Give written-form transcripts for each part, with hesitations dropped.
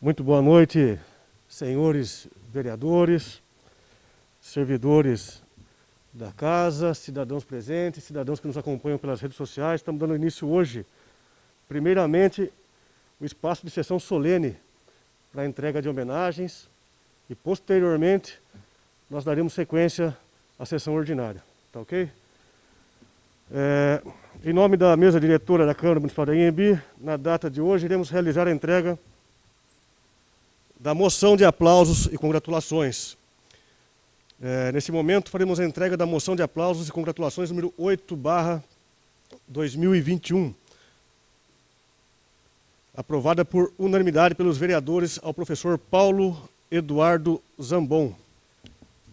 Muito boa noite, senhores vereadores, servidores da casa, cidadãos presentes, cidadãos que nos acompanham pelas redes sociais. Estamos dando início hoje, primeiramente, o espaço de sessão solene para a entrega de homenagens e, posteriormente, nós daremos sequência à sessão ordinária. Tá ok? Em nome da mesa diretora da Câmara Municipal da Inhambi, na data de hoje, iremos realizar a entrega da moção de aplausos e congratulações. Nesse momento, faremos a entrega da moção de aplausos e congratulações número 8/2021, aprovada por unanimidade pelos vereadores ao professor Paulo Eduardo Zambon.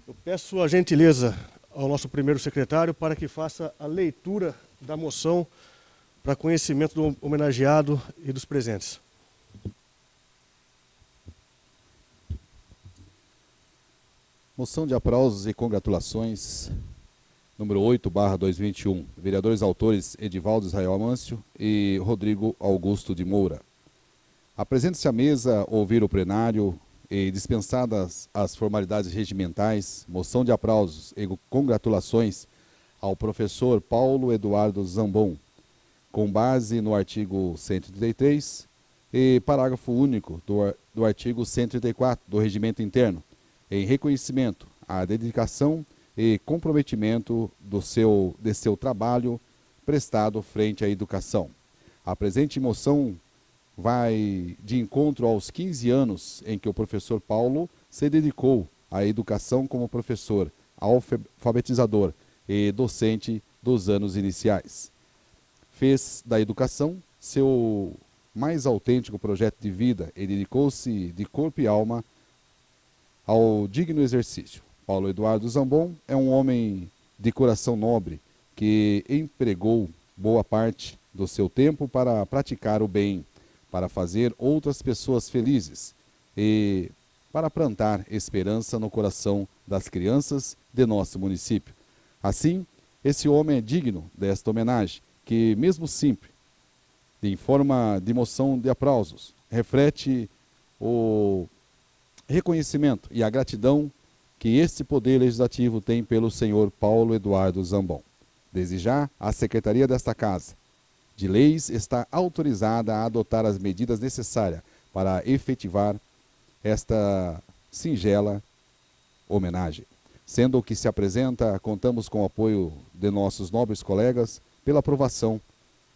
Eu peço a gentileza ao nosso primeiro secretário para que faça a leitura da moção para conhecimento do homenageado e dos presentes. Moção de aplausos e congratulações, número 8/2021. Vereadores autores Edivaldo Israel Amâncio e Rodrigo Augusto de Moura. Apresente-se à mesa, ouvir o plenário e dispensadas as formalidades regimentais, moção de aplausos e congratulações ao professor Paulo Eduardo Zambon, com base no artigo 133 e parágrafo único do artigo 134 do Regimento Interno, em reconhecimento à dedicação e comprometimento de seu trabalho prestado frente à educação. A presente moção vai de encontro aos 15 anos em que o professor Paulo se dedicou à educação como professor, alfabetizador e docente dos anos iniciais. Fez da educação seu mais autêntico projeto de vida e dedicou-se de corpo e alma ao digno exercício. Paulo Eduardo Zambon é um homem de coração nobre que empregou boa parte do seu tempo para praticar o bem, para fazer outras pessoas felizes e para plantar esperança no coração das crianças de nosso município. Assim, esse homem é digno desta homenagem, que, mesmo simples, em forma de moção de aplausos, reflete o reconhecimento e a gratidão que este Poder Legislativo tem pelo senhor Paulo Eduardo Zambon. Desde já, a Secretaria desta Casa de Leis está autorizada a adotar as medidas necessárias para efetivar esta singela homenagem. Sendo o que se apresenta, contamos com o apoio de nossos nobres colegas pela aprovação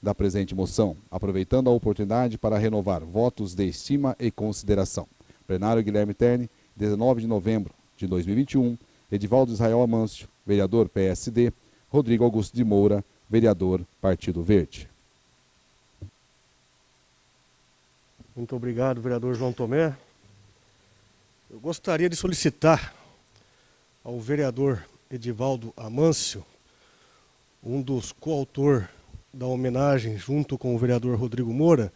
da presente moção, aproveitando a oportunidade para renovar votos de estima e consideração. Plenário Guilherme Terni, 19 de novembro de 2021, Edivaldo Israel Amâncio, vereador PSD, Rodrigo Augusto de Moura, vereador Partido Verde. Muito obrigado, vereador João Tomé. Eu gostaria de solicitar ao vereador Edivaldo Amâncio, um dos coautores da homenagem, junto com o vereador Rodrigo Moura,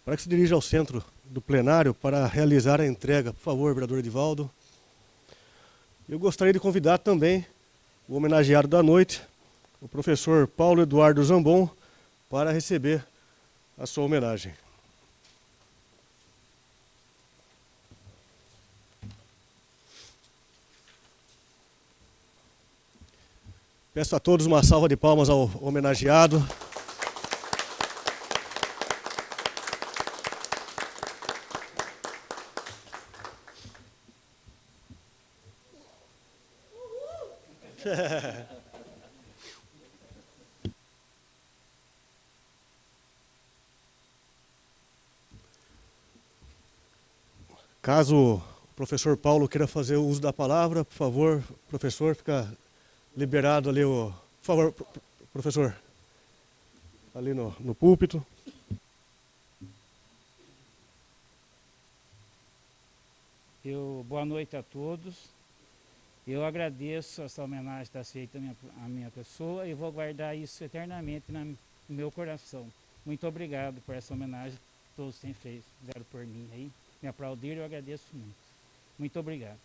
para que se dirija ao centro do plenário para realizar a entrega. Por favor, vereador Edivaldo. Eu gostaria de convidar também o homenageado da noite, o professor Paulo Eduardo Zambon, para receber a sua homenagem. Peço a todos uma salva de palmas ao homenageado. Caso o professor Paulo queira fazer o uso da palavra, por favor, professor, fica liberado ali o... Por favor, professor, ali no púlpito. Boa noite a todos. Eu agradeço essa homenagem que está feita à minha pessoa e vou guardar isso eternamente no meu coração. Muito obrigado por essa homenagem que todos têm feito, fizeram por mim aí. Me aplaudiram, eu agradeço muito. Muito obrigado.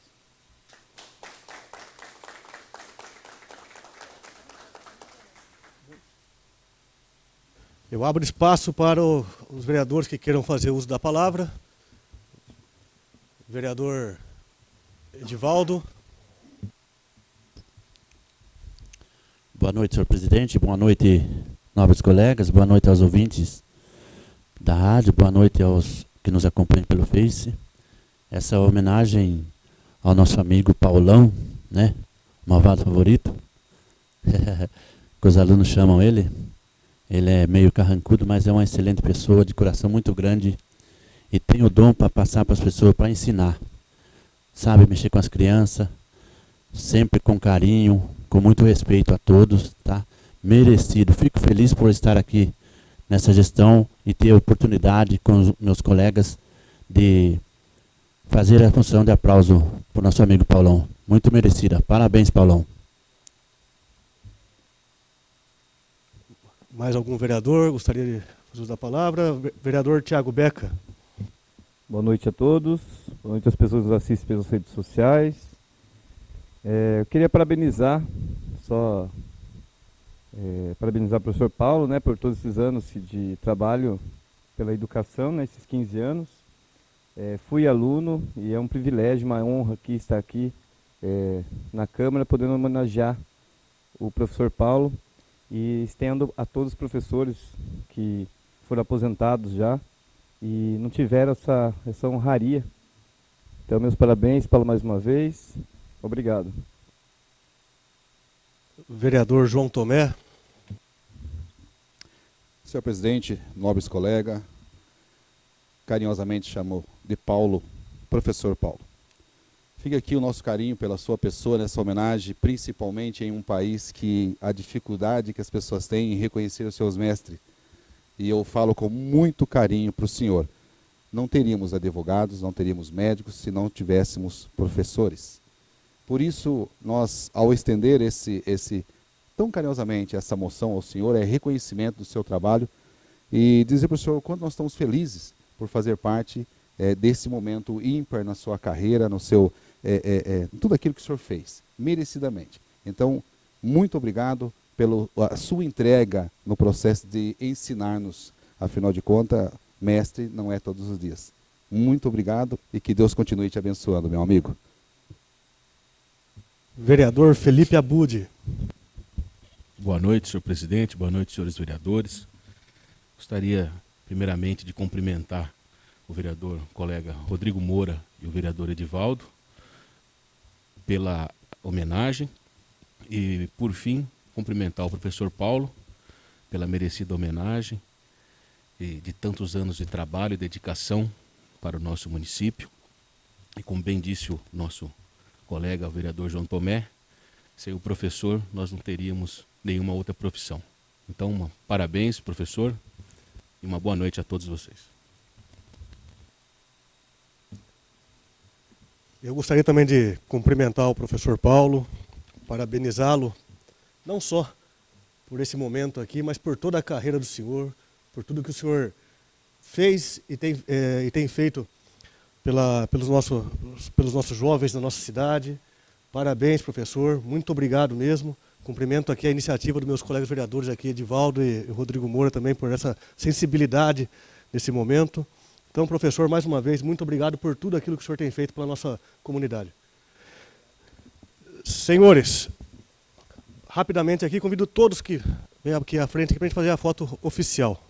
Eu abro espaço para os vereadores que queiram fazer uso da palavra. Vereador Edivaldo. Boa noite, senhor presidente. Boa noite, nobres colegas. Boa noite aos ouvintes da rádio. Boa noite aos que nos acompanham pelo Face. Essa é uma homenagem ao nosso amigo Paulão, né? Malvado favorito. Que os alunos chamam ele. Ele é meio carrancudo, mas é uma excelente pessoa, de coração muito grande. E tem o dom para passar para as pessoas, para ensinar. Sabe mexer com as crianças, sempre com carinho, com muito respeito a todos, tá? Merecido. Fico feliz por estar aqui nessa gestão e ter a oportunidade com os meus colegas de fazer a função de aplauso para o nosso amigo Paulão. Muito merecida. Parabéns, Paulão. Mais algum vereador gostaria de fazer uso da palavra? Vereador Tiago Beca. Boa noite a todos, boa noite às pessoas que nos assistem pelas redes sociais. Eu queria parabenizar o professor Paulo, né, por todos esses anos de trabalho pela educação, né, esses 15 anos. Fui aluno e é um privilégio, uma honra aqui estar aqui na Câmara, podendo homenagear o professor Paulo e estendo a todos os professores que foram aposentados já e não tiveram essa honraria. Então, meus parabéns, Paulo, mais uma vez. Obrigado. Vereador João Tomé. Senhor presidente, nobres colegas, carinhosamente chamou de Paulo, professor Paulo. Fica aqui o nosso carinho pela sua pessoa nessa homenagem, principalmente em um país que a dificuldade que as pessoas têm em reconhecer os seus mestres. E eu falo com muito carinho para o senhor. Não teríamos advogados, não teríamos médicos se não tivéssemos professores. Por isso, nós, ao estender tão carinhosamente essa moção ao senhor, é reconhecimento do seu trabalho e dizer para o senhor o quanto nós estamos felizes por fazer parte desse momento ímpar na sua carreira, no seu tudo aquilo que o senhor fez, merecidamente. Então, muito obrigado pela sua entrega no processo de ensinar-nos. Afinal de contas, mestre não é todos os dias. Muito obrigado e que Deus continue te abençoando, meu amigo. Vereador Felipe Abud. Boa noite, senhor presidente. Boa noite, senhores vereadores. Gostaria, primeiramente, de cumprimentar o vereador colega Rodrigo Moura e o vereador Edivaldo pela homenagem e, por fim, cumprimentar o professor Paulo pela merecida homenagem e de tantos anos de trabalho e dedicação para o nosso município. E como bem disse o nosso colega, o vereador João Tomé, sem o professor nós não teríamos nenhuma outra profissão. Então, parabéns, professor, e uma boa noite a todos vocês. Eu gostaria também de cumprimentar o professor Paulo, parabenizá-lo, não só por esse momento aqui, mas por toda a carreira do senhor, por tudo que o senhor fez e tem feito pelos nossos jovens da nossa cidade. Parabéns, professor, muito obrigado mesmo. Cumprimento aqui a iniciativa dos meus colegas vereadores aqui, Edivaldo e Rodrigo Moura, também por essa sensibilidade nesse momento. Então, professor, mais uma vez, muito obrigado por tudo aquilo que o senhor tem feito pela nossa comunidade. Senhores, rapidamente aqui, convido todos que venham aqui à frente para a gente fazer a foto oficial.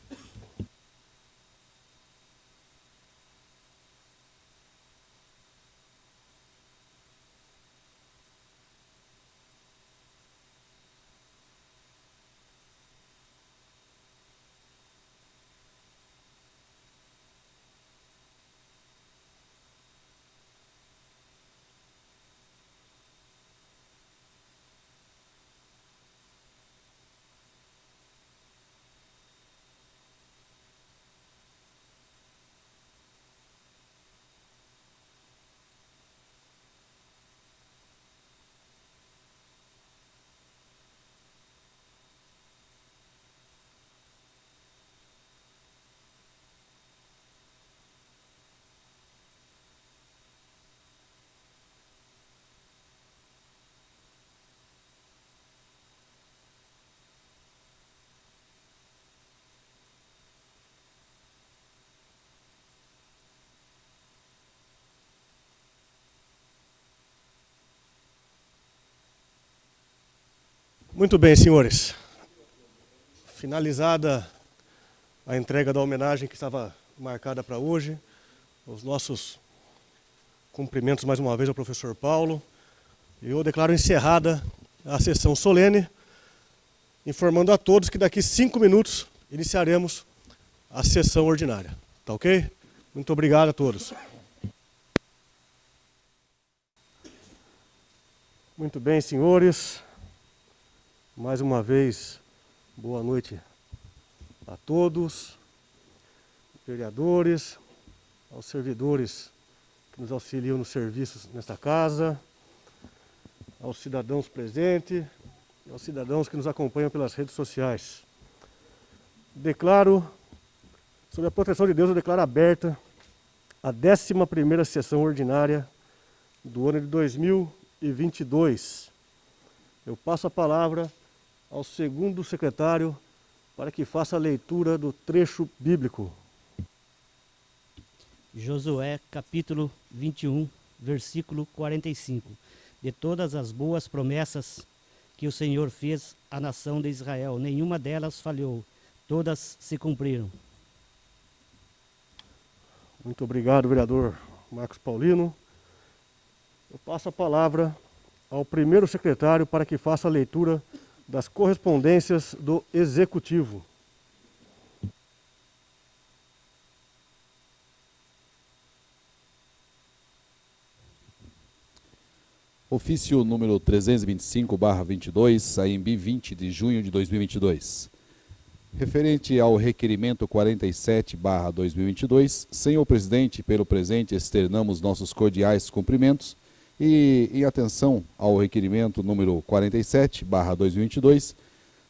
Muito bem, senhores. Finalizada a entrega da homenagem que estava marcada para hoje, os nossos cumprimentos mais uma vez ao professor Paulo. Eu declaro encerrada a sessão solene, informando a todos que daqui 5 minutos iniciaremos a sessão ordinária. Tá ok? Muito obrigado a todos. Muito bem, senhores. Mais uma vez, boa noite a todos, vereadores, aos servidores que nos auxiliam nos serviços nesta casa, aos cidadãos presentes e aos cidadãos que nos acompanham pelas redes sociais. Declaro, sob a proteção de Deus, eu declaro aberta a 11ª sessão ordinária do ano de 2022. Eu passo a palavra ao segundo secretário para que faça a leitura do trecho bíblico. Josué, capítulo 21, versículo 45. De todas as boas promessas que o Senhor fez à nação de Israel, nenhuma delas falhou, todas se cumpriram. Muito obrigado, vereador Marcos Paulino. Eu passo a palavra ao primeiro secretário para que faça a leitura das correspondências do Executivo. Ofício número 325/22, AEMB 20 de junho de 2022. Referente ao requerimento 47/2022, senhor presidente, pelo presente externamos nossos cordiais cumprimentos e, em atenção ao requerimento número 47/2022,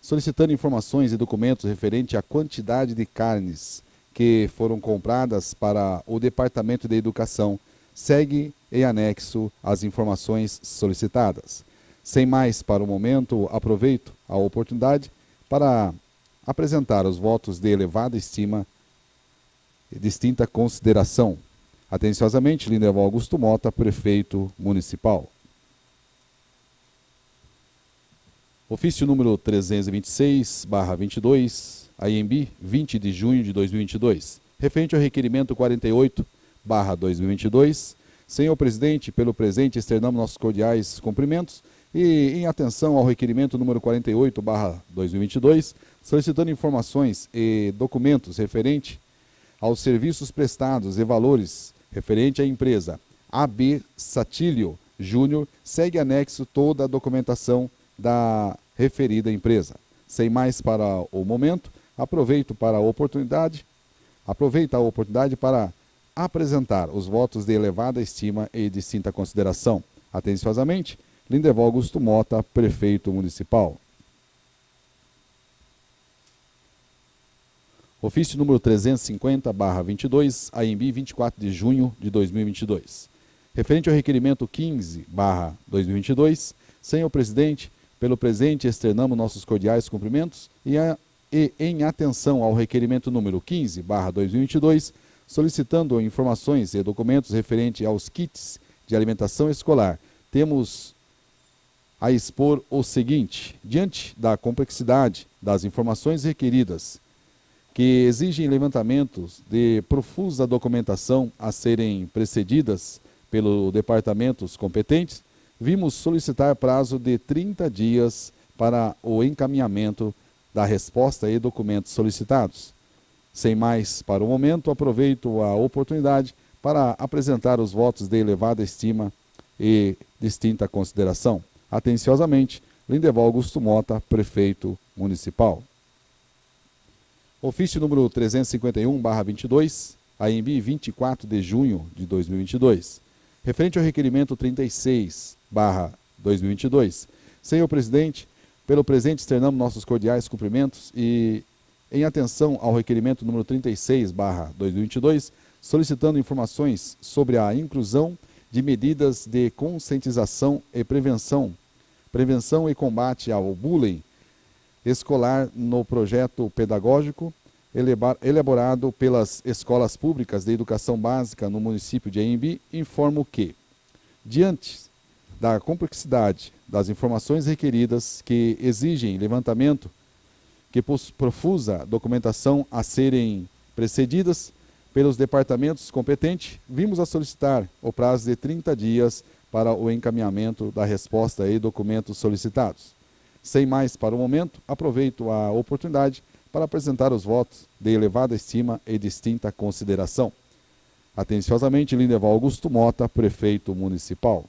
solicitando informações e documentos referente à quantidade de carnes que foram compradas para o Departamento de Educação, segue em anexo as informações solicitadas. Sem mais para o momento, aproveito a oportunidade para apresentar os votos de elevada estima e distinta consideração. Atenciosamente, Lindeval Augusto Mota, prefeito municipal. Ofício número 326/22, AEMB 20 de junho de 2022. Referente ao requerimento 48/2022, senhor presidente, pelo presente externamos nossos cordiais cumprimentos e, em atenção ao requerimento número 48/2022, solicitando informações e documentos referente aos serviços prestados e valores referente à empresa AB Satilio Júnior, segue anexo toda a documentação da referida empresa. Sem mais para o momento, aproveito a oportunidade para apresentar os votos de elevada estima e distinta consideração. Atenciosamente, Lindeval Augusto Mota, prefeito municipal. Ofício número 350/22, AEMB 24 de junho de 2022. Referente ao requerimento 15/2022, senhor presidente, pelo presente externamos nossos cordiais cumprimentos e em atenção ao requerimento número 15/2022, solicitando informações e documentos referente aos kits de alimentação escolar, temos a expor o seguinte: diante da complexidade das informações requeridas, que exigem levantamentos de profusa documentação a serem precedidas pelos departamentos competentes, vimos solicitar prazo de 30 dias para o encaminhamento da resposta e documentos solicitados. Sem mais para o momento, aproveito a oportunidade para apresentar os votos de elevada estima e distinta consideração. Atenciosamente, Lindeval Augusto Mota, prefeito municipal. Ofício número 351/22, AEMB 24 de junho de 2022. Referente ao requerimento 36/2022. Senhor presidente, pelo presente externamos nossos cordiais cumprimentos e, em atenção ao requerimento número 36/2022, solicitando informações sobre a inclusão de medidas de conscientização e prevenção e combate ao bullying escolar no projeto pedagógico elaborado pelas escolas públicas de educação básica no município de AEMB, informo que, diante da complexidade das informações requeridas que exigem levantamento, que profusa documentação a serem precedidas pelos departamentos competentes, vimos a solicitar o prazo de 30 dias para o encaminhamento da resposta e documentos solicitados. Sem mais para o momento, aproveito a oportunidade para apresentar os votos de elevada estima e distinta consideração. Atenciosamente, Lindeval Augusto Mota, Prefeito Municipal.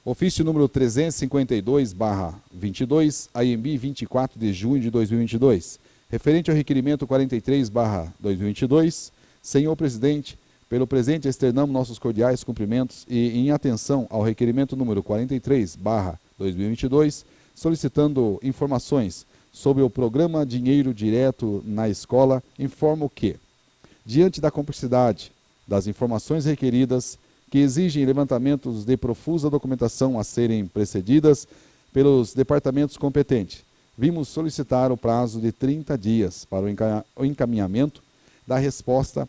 Ofício número 352/22, AMB 24 de junho de 2022, referente ao requerimento 43/2022, senhor presidente, pelo presente externamos nossos cordiais cumprimentos e, em atenção ao requerimento número 43/2022, solicitando informações sobre o programa Dinheiro Direto na Escola, informo que, diante da complexidade das informações requeridas, que exigem levantamentos de profusa documentação a serem precedidas pelos departamentos competentes, vimos solicitar o prazo de 30 dias para o encaminhamento da resposta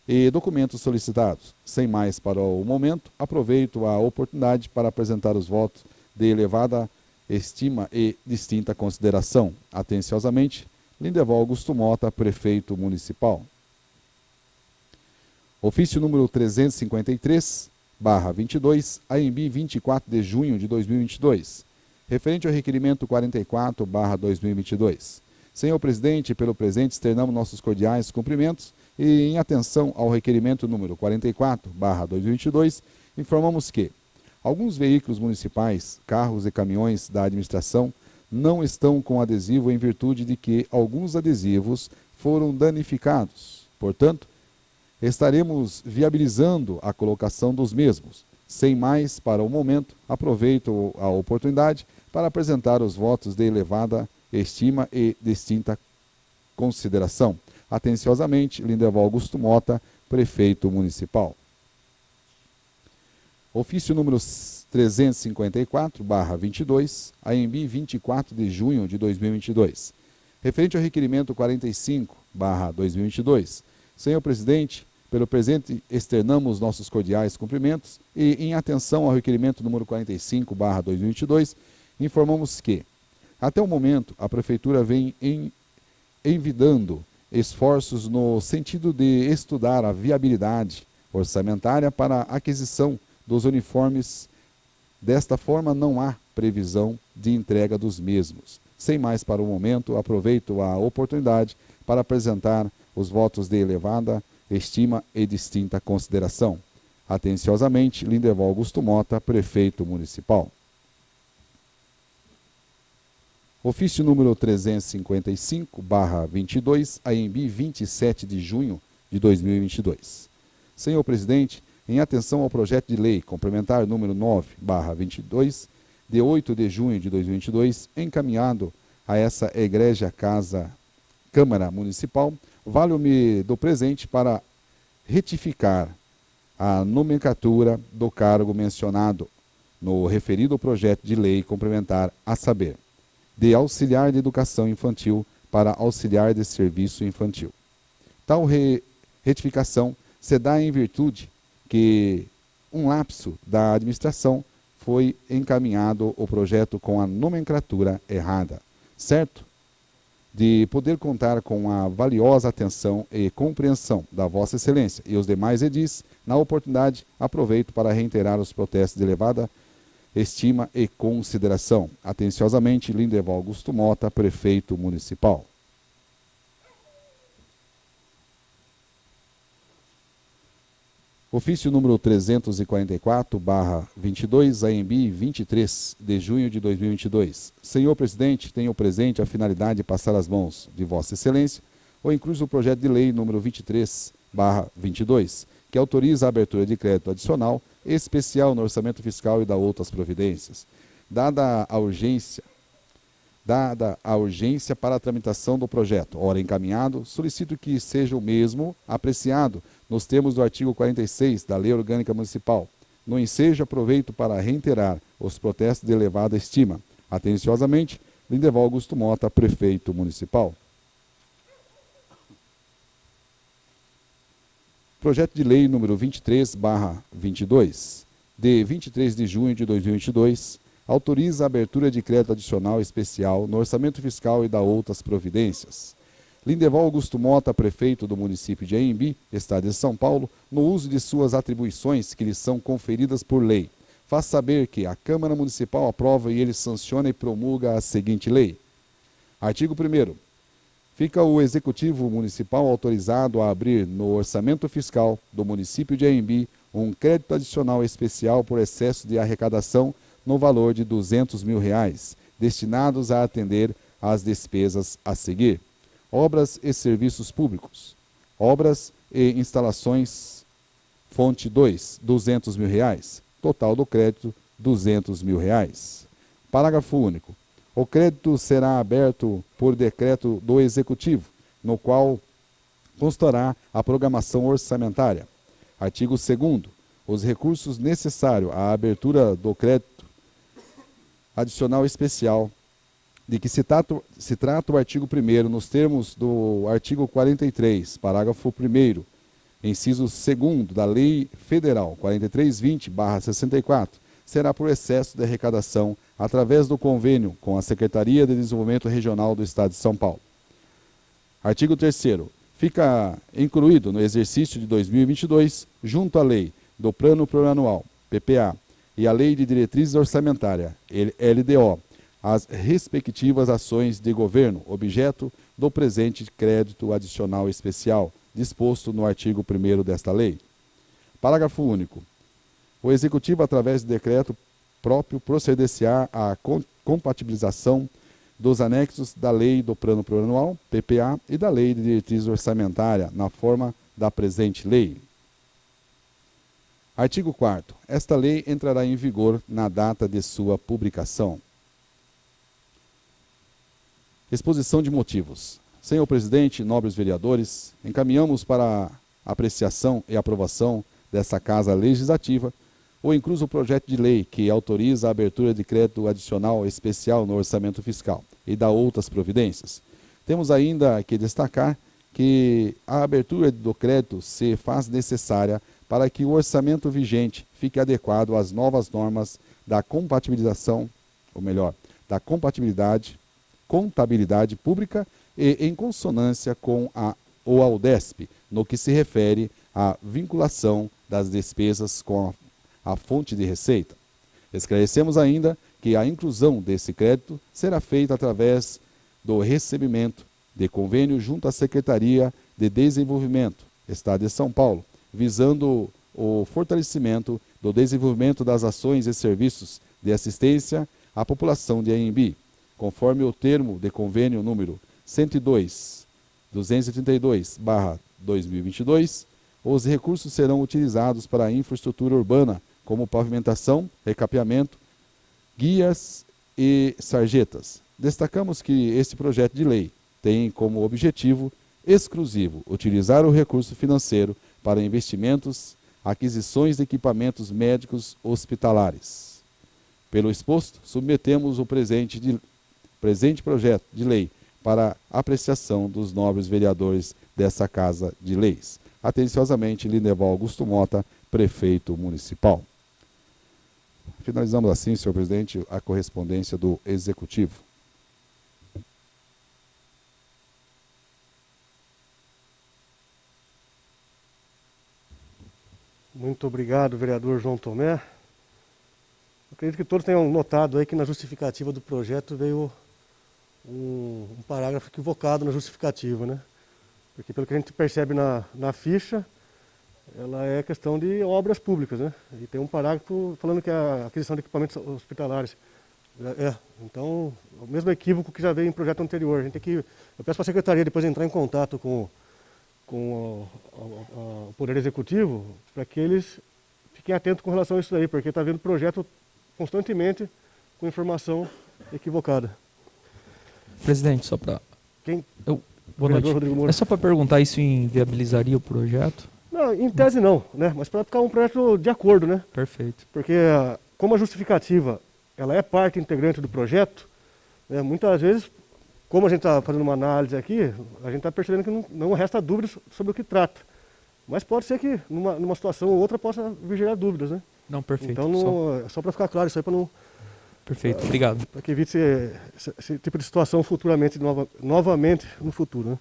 e documentos solicitados. Sem mais para o momento, aproveito a oportunidade para apresentar os votos de elevada estima e distinta consideração. Atenciosamente, Lindeval Augusto Mota, Prefeito Municipal. Ofício número 353/22, AMB 24 de junho de 2022, referente ao requerimento 44/2022. Senhor presidente, pelo presente externamos nossos cordiais cumprimentos e, em atenção ao requerimento número 44/2022, informamos que alguns veículos municipais, carros e caminhões da administração não estão com adesivo em virtude de que alguns adesivos foram danificados. Portanto, estaremos viabilizando a colocação dos mesmos. Sem mais para o momento, aproveito a oportunidade para apresentar os votos de elevada estima e distinta consideração. Atenciosamente, Lindeval Augusto Mota, Prefeito Municipal. Ofício número 354/22, AMB 24 de junho de 2022, referente ao requerimento 45/2022. Senhor presidente, pelo presente externamos nossos cordiais cumprimentos e, em atenção ao requerimento número 45/2022, informamos que, até o momento, a Prefeitura vem envidando esforços no sentido de estudar a viabilidade orçamentária para a aquisição dos uniformes. Desta forma, não há previsão de entrega dos mesmos. Sem mais para o momento, aproveito a oportunidade para apresentar os votos de elevada estima e distinta consideração. Atenciosamente, Lindeval Augusto Mota, Prefeito Municipal. Ofício número 355/22, AMB 27 de junho de 2022. Senhor presidente, em atenção ao projeto de lei complementar número 9/22, de 8 de junho de 2022, encaminhado a essa egrégia Câmara Municipal, valho-me do presente para retificar a nomenclatura do cargo mencionado no referido projeto de lei complementar, a saber, de auxiliar de educação infantil para auxiliar de serviço infantil. Tal retificação se dá em virtude que um lapso da administração foi encaminhado o projeto com a nomenclatura errada, certo? De poder contar com a valiosa atenção e compreensão da Vossa Excelência e os demais edis, na oportunidade, aproveito para reiterar os protestos de elevada estima e consideração. Atenciosamente, Lindeval Augusto Mota, Prefeito Municipal. Ofício número 344/22, AMB 23 de junho de 2022. Senhor presidente, tenho presente a finalidade de passar às mãos de Vossa Excelência o incluso projeto de lei número 23/22, que autoriza a abertura de crédito adicional especial no orçamento fiscal e da outras providências. Dada a urgência para a tramitação do projeto, ora encaminhado, solicito que seja o mesmo apreciado nos termos do artigo 46 da Lei Orgânica Municipal. No ensejo, aproveito para reiterar os protestos de elevada estima. Atenciosamente, Lindeval Augusto Mota, Prefeito Municipal. Projeto de Lei número 23/22, de 23 de junho de 2022, autoriza a abertura de crédito adicional especial no orçamento fiscal e dá outras providências. Lindeval Augusto Mota, prefeito do município de Anhembi, Estado de São Paulo, no uso de suas atribuições que lhe são conferidas por lei, faz saber que a Câmara Municipal aprova e ele sanciona e promulga a seguinte lei. Artigo 1º. Fica o Executivo Municipal autorizado a abrir no orçamento fiscal do município de Anhembi um crédito adicional especial por excesso de arrecadação no valor de R$200 mil, destinados a atender às despesas a seguir. Obras e serviços públicos. Obras e instalações, fonte 2, R$200 mil. Total do crédito, R$200 mil. Parágrafo único. O crédito será aberto por decreto do Executivo, no qual constará a programação orçamentária. Artigo 2º. Os recursos necessários à abertura do crédito adicional especial de que se trata o artigo 1º, nos termos do artigo 43, parágrafo 1º, inciso 2º da Lei Federal 4320/64, será por excesso de arrecadação através do convênio com a Secretaria de Desenvolvimento Regional do Estado de São Paulo. Artigo 3º. Fica incluído no exercício de 2022, junto à Lei do Plano Plurianual, PPA, e à Lei de Diretrizes Orçamentárias, LDO, as respectivas ações de governo, objeto do presente crédito adicional especial, disposto no artigo 1º desta lei. Parágrafo único. O Executivo, através de decreto próprio, proceder-se-á à compatibilização dos anexos da Lei do Plano Plurianual, PPA, e da Lei de Diretrizes Orçamentárias, na forma da presente lei. Artigo 4º. Esta lei entrará em vigor na data de sua publicação. Exposição de motivos. Senhor presidente, nobres vereadores, encaminhamos para a apreciação e aprovação dessa Casa Legislativa o incluso projeto de lei que autoriza a abertura de crédito adicional especial no orçamento fiscal e dá outras providências. Temos ainda que destacar que a abertura do crédito se faz necessária para que o orçamento vigente fique adequado às novas normas da compatibilização, ou melhor, da contabilidade pública e em consonância com o AUDESP, no que se refere à vinculação das despesas com a fonte de receita. Esclarecemos ainda que a inclusão desse crédito será feita através do recebimento de convênio junto à Secretaria de Desenvolvimento, Estado de São Paulo, visando o fortalecimento do desenvolvimento das ações e serviços de assistência à população de Anhembi, conforme o termo de convênio número 102.232/2022, os recursos serão utilizados para a infraestrutura urbana, como pavimentação, recapeamento, guias e sarjetas. Destacamos que este projeto de lei tem como objetivo exclusivo utilizar o recurso financeiro para investimentos, aquisições de equipamentos médicos hospitalares. Pelo exposto, submetemos o presente projeto de lei para apreciação dos nobres vereadores dessa Casa de Leis. Atenciosamente, Lindeval Augusto Mota, prefeito municipal. Finalizamos assim, senhor presidente, a correspondência do Executivo. Muito obrigado, vereador João Tomé. Acredito que todos tenham notado aí que na justificativa do projeto veio um parágrafo equivocado na justificativa, né? Porque pelo que a gente percebe na ficha, ela é questão de obras públicas, né? E tem um parágrafo falando que a aquisição de equipamentos hospitalares. Então, o mesmo equívoco que já veio em projeto anterior. A gente tem que, eu peço para a secretaria depois entrar em contato com o Poder Executivo, para que eles fiquem atentos com relação a isso aí, porque está havendo projeto constantemente com informação equivocada. Presidente, só para... Boa noite. Rodrigo Moura. É só para perguntar, isso inviabilizaria o projeto? Não, em tese não, né? Mas para ficar um projeto de acordo, né? Perfeito. Porque como a justificativa ela é parte integrante do projeto, né, muitas vezes, como a gente está fazendo uma análise aqui, a gente está percebendo que não resta dúvidas sobre o que trata. Mas pode ser que numa situação ou outra possa vir gerar dúvidas, né? Não, perfeito. Então, só para ficar claro isso aí, para não... Perfeito, obrigado. Para que evite esse tipo de situação futuramente, novamente no futuro, né?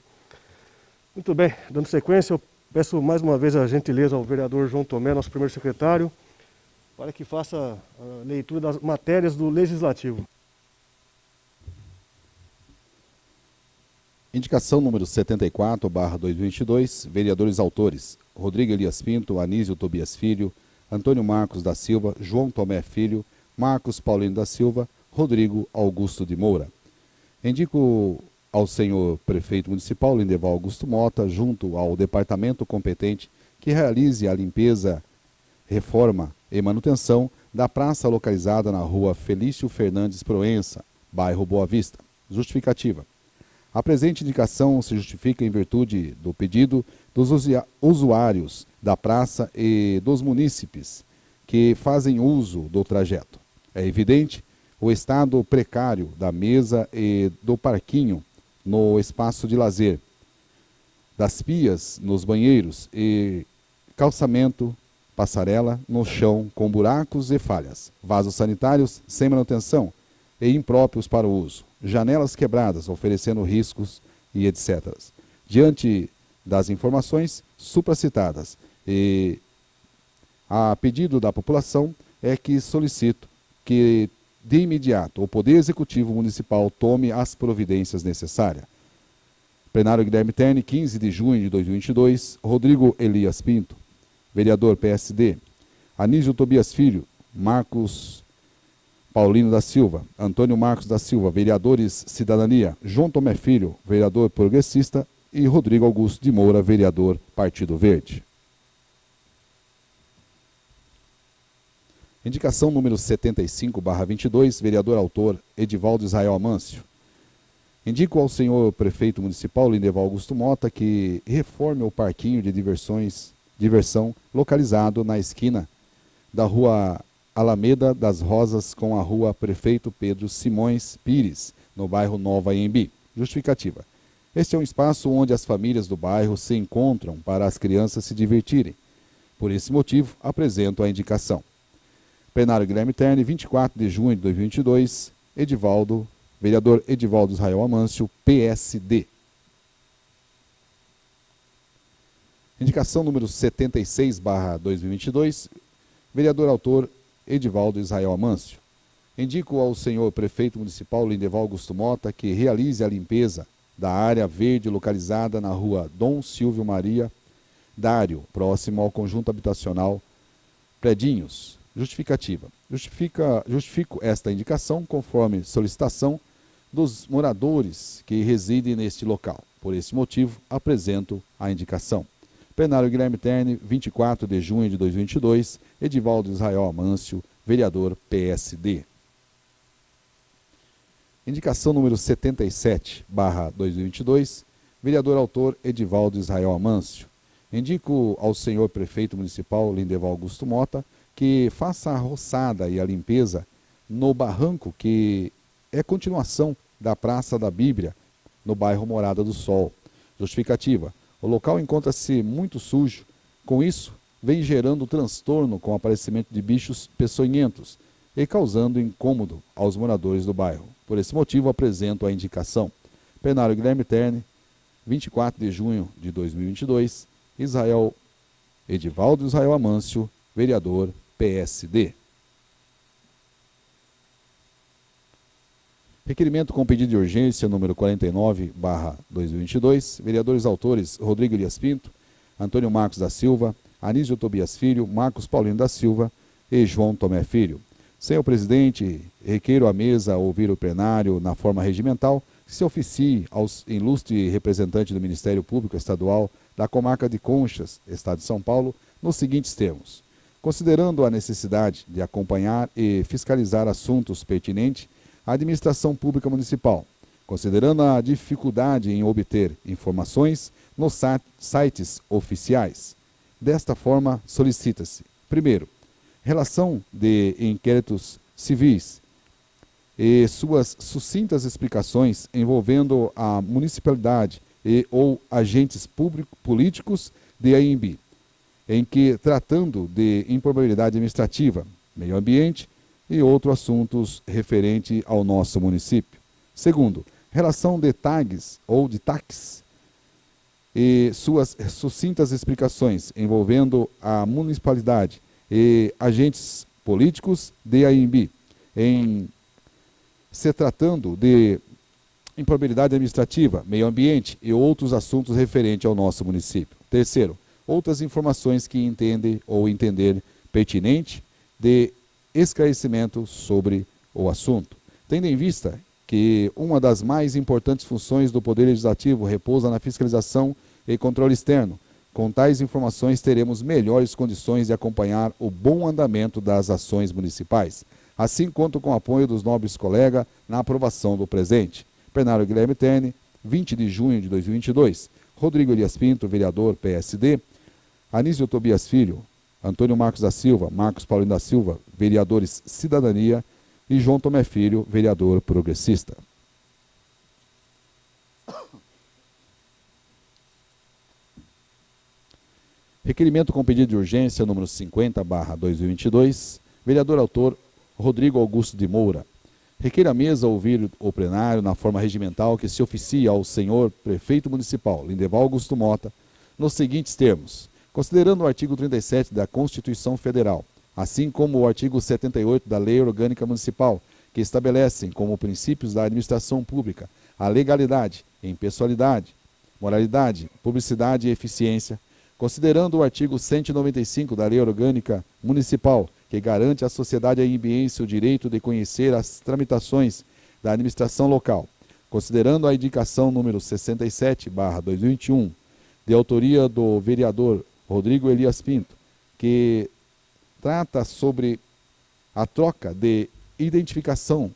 Muito bem, dando sequência, eu peço mais uma vez a gentileza ao vereador João Tomé, nosso primeiro secretário, para que faça a leitura das matérias do Legislativo. Indicação número 74/2022, vereadores autores: Rodrigo Elias Pinto, Anísio Tobias Filho, Antônio Marcos da Silva, João Tomé Filho, Marcos Paulino da Silva, Rodrigo Augusto de Moura. Indico ao senhor prefeito municipal, Lindeval Augusto Mota, junto ao departamento competente, que realize a limpeza, reforma e manutenção da praça localizada na rua Felício Fernandes Proença, bairro Boa Vista. Justificativa. A presente indicação se justifica em virtude do pedido dos usuários da praça e dos munícipes que fazem uso do trajeto. É evidente o estado precário da mesa e do parquinho no espaço de lazer, das pias nos banheiros e calçamento, passarela no chão com buracos e falhas, vasos sanitários sem manutenção e impróprios para o uso, janelas quebradas oferecendo riscos e etc. Diante das informações supracitadas e a pedido da população é que solicito que de imediato o Poder Executivo Municipal tome as providências necessárias. Plenário Guilherme Terni, 15 de junho de 2022, Rodrigo Elias Pinto, vereador PSD, Anísio Tobias Filho, Marcos Paulino da Silva, Antônio Marcos da Silva, vereadores Cidadania, João Tomé Filho, vereador progressista e Rodrigo Augusto de Moura, vereador Partido Verde. Indicação número 75/22, vereador autor Edivaldo Israel Amâncio. Indico ao senhor prefeito municipal, Lindeval Augusto Mota, que reforme o parquinho de diversão localizado na esquina da rua Alameda das Rosas com a rua Prefeito Pedro Simões Pires, no bairro Nova Anhembi. Justificativa. Este é um espaço onde as famílias do bairro se encontram para as crianças se divertirem. Por esse motivo, apresento a indicação. Plenário Guilherme Terni, 24 de junho de 2022, vereador Edivaldo Israel Amâncio, PSD. Indicação número 76/2022, vereador autor Edivaldo Israel Amâncio. Indico ao senhor prefeito municipal Lindeval Augusto Mota que realize a limpeza da área verde localizada na rua Dom Silvio Maria Dário, próximo ao conjunto habitacional Predinhos. Justificativa. Justifico esta indicação conforme solicitação dos moradores que residem neste local. Por esse motivo, apresento a indicação. Plenário Guilherme Terni, 24 de junho de 2022, Edivaldo Israel Amâncio, vereador PSD. Indicação número 77/2022, vereador autor Edivaldo Israel Amâncio. Indico ao senhor prefeito municipal Lindeval Augusto Mota que faça a roçada e a limpeza no barranco que é continuação da Praça da Bíblia, no bairro Morada do Sol. Justificativa. O local encontra-se muito sujo. Com isso, vem gerando transtorno com o aparecimento de bichos peçonhentos e causando incômodo aos moradores do bairro. Por esse motivo, apresento a indicação. Plenário Guilherme Terni, 24 de junho de 2022, Edivaldo Israel Amâncio, vereador PSD. Requerimento com pedido de urgência número 49/2022, vereadores autores Rodrigo Elias Pinto, Antônio Marcos da Silva, Anísio Tobias Filho, Marcos Paulino da Silva e João Tomé Filho. Senhor presidente, requeiro à mesa ouvir o plenário na forma regimental que se oficie ao ilustre representante do Ministério Público Estadual da Comarca de Conchas, Estado de São Paulo, nos seguintes termos. Considerando a necessidade de acompanhar e fiscalizar assuntos pertinentes à administração pública municipal, considerando a dificuldade em obter informações nos sites oficiais. Desta forma, solicita-se, primeiro, relação de inquéritos civis e suas sucintas explicações envolvendo a municipalidade e ou agentes políticos de Anhembi, em que, tratando de improbabilidade administrativa, meio ambiente e outros assuntos referentes ao nosso município. Segundo, relação de tags ou de tax e suas sucintas explicações envolvendo a municipalidade e agentes políticos de AIMB, em se tratando de improbabilidade administrativa, meio ambiente e outros assuntos referentes ao nosso município. Terceiro, outras informações que entende ou entender pertinente de esclarecimento sobre o assunto. Tendo em vista que uma das mais importantes funções do Poder Legislativo repousa na fiscalização e controle externo, com tais informações teremos melhores condições de acompanhar o bom andamento das ações municipais. Assim, conto com o apoio dos nobres colegas na aprovação do presente. Plenário Guilherme Terne, 20 de junho de 2022. Rodrigo Elias Pinto, vereador PSD. Anísio Tobias Filho, Antônio Marcos da Silva, Marcos Paulino da Silva, vereadores Cidadania. E João Tomé Filho, vereador progressista. Requerimento com pedido de urgência número 50/2022, vereador autor Rodrigo Augusto de Moura. Requer a mesa ouvir o plenário na forma regimental que se oficia ao senhor prefeito municipal, Lindeval Augusto Mota, nos seguintes termos: considerando o artigo 37 da Constituição Federal, assim como o artigo 78 da Lei Orgânica Municipal, que estabelecem como princípios da administração pública a legalidade, impessoalidade, moralidade, publicidade e eficiência, considerando o artigo 195 da Lei Orgânica Municipal, que garante à sociedade aimbiense o direito de conhecer as tramitações da administração local, considerando a indicação número 67/2021, de autoria do vereador Rodrigo Elias Pinto, que trata sobre a troca de identificação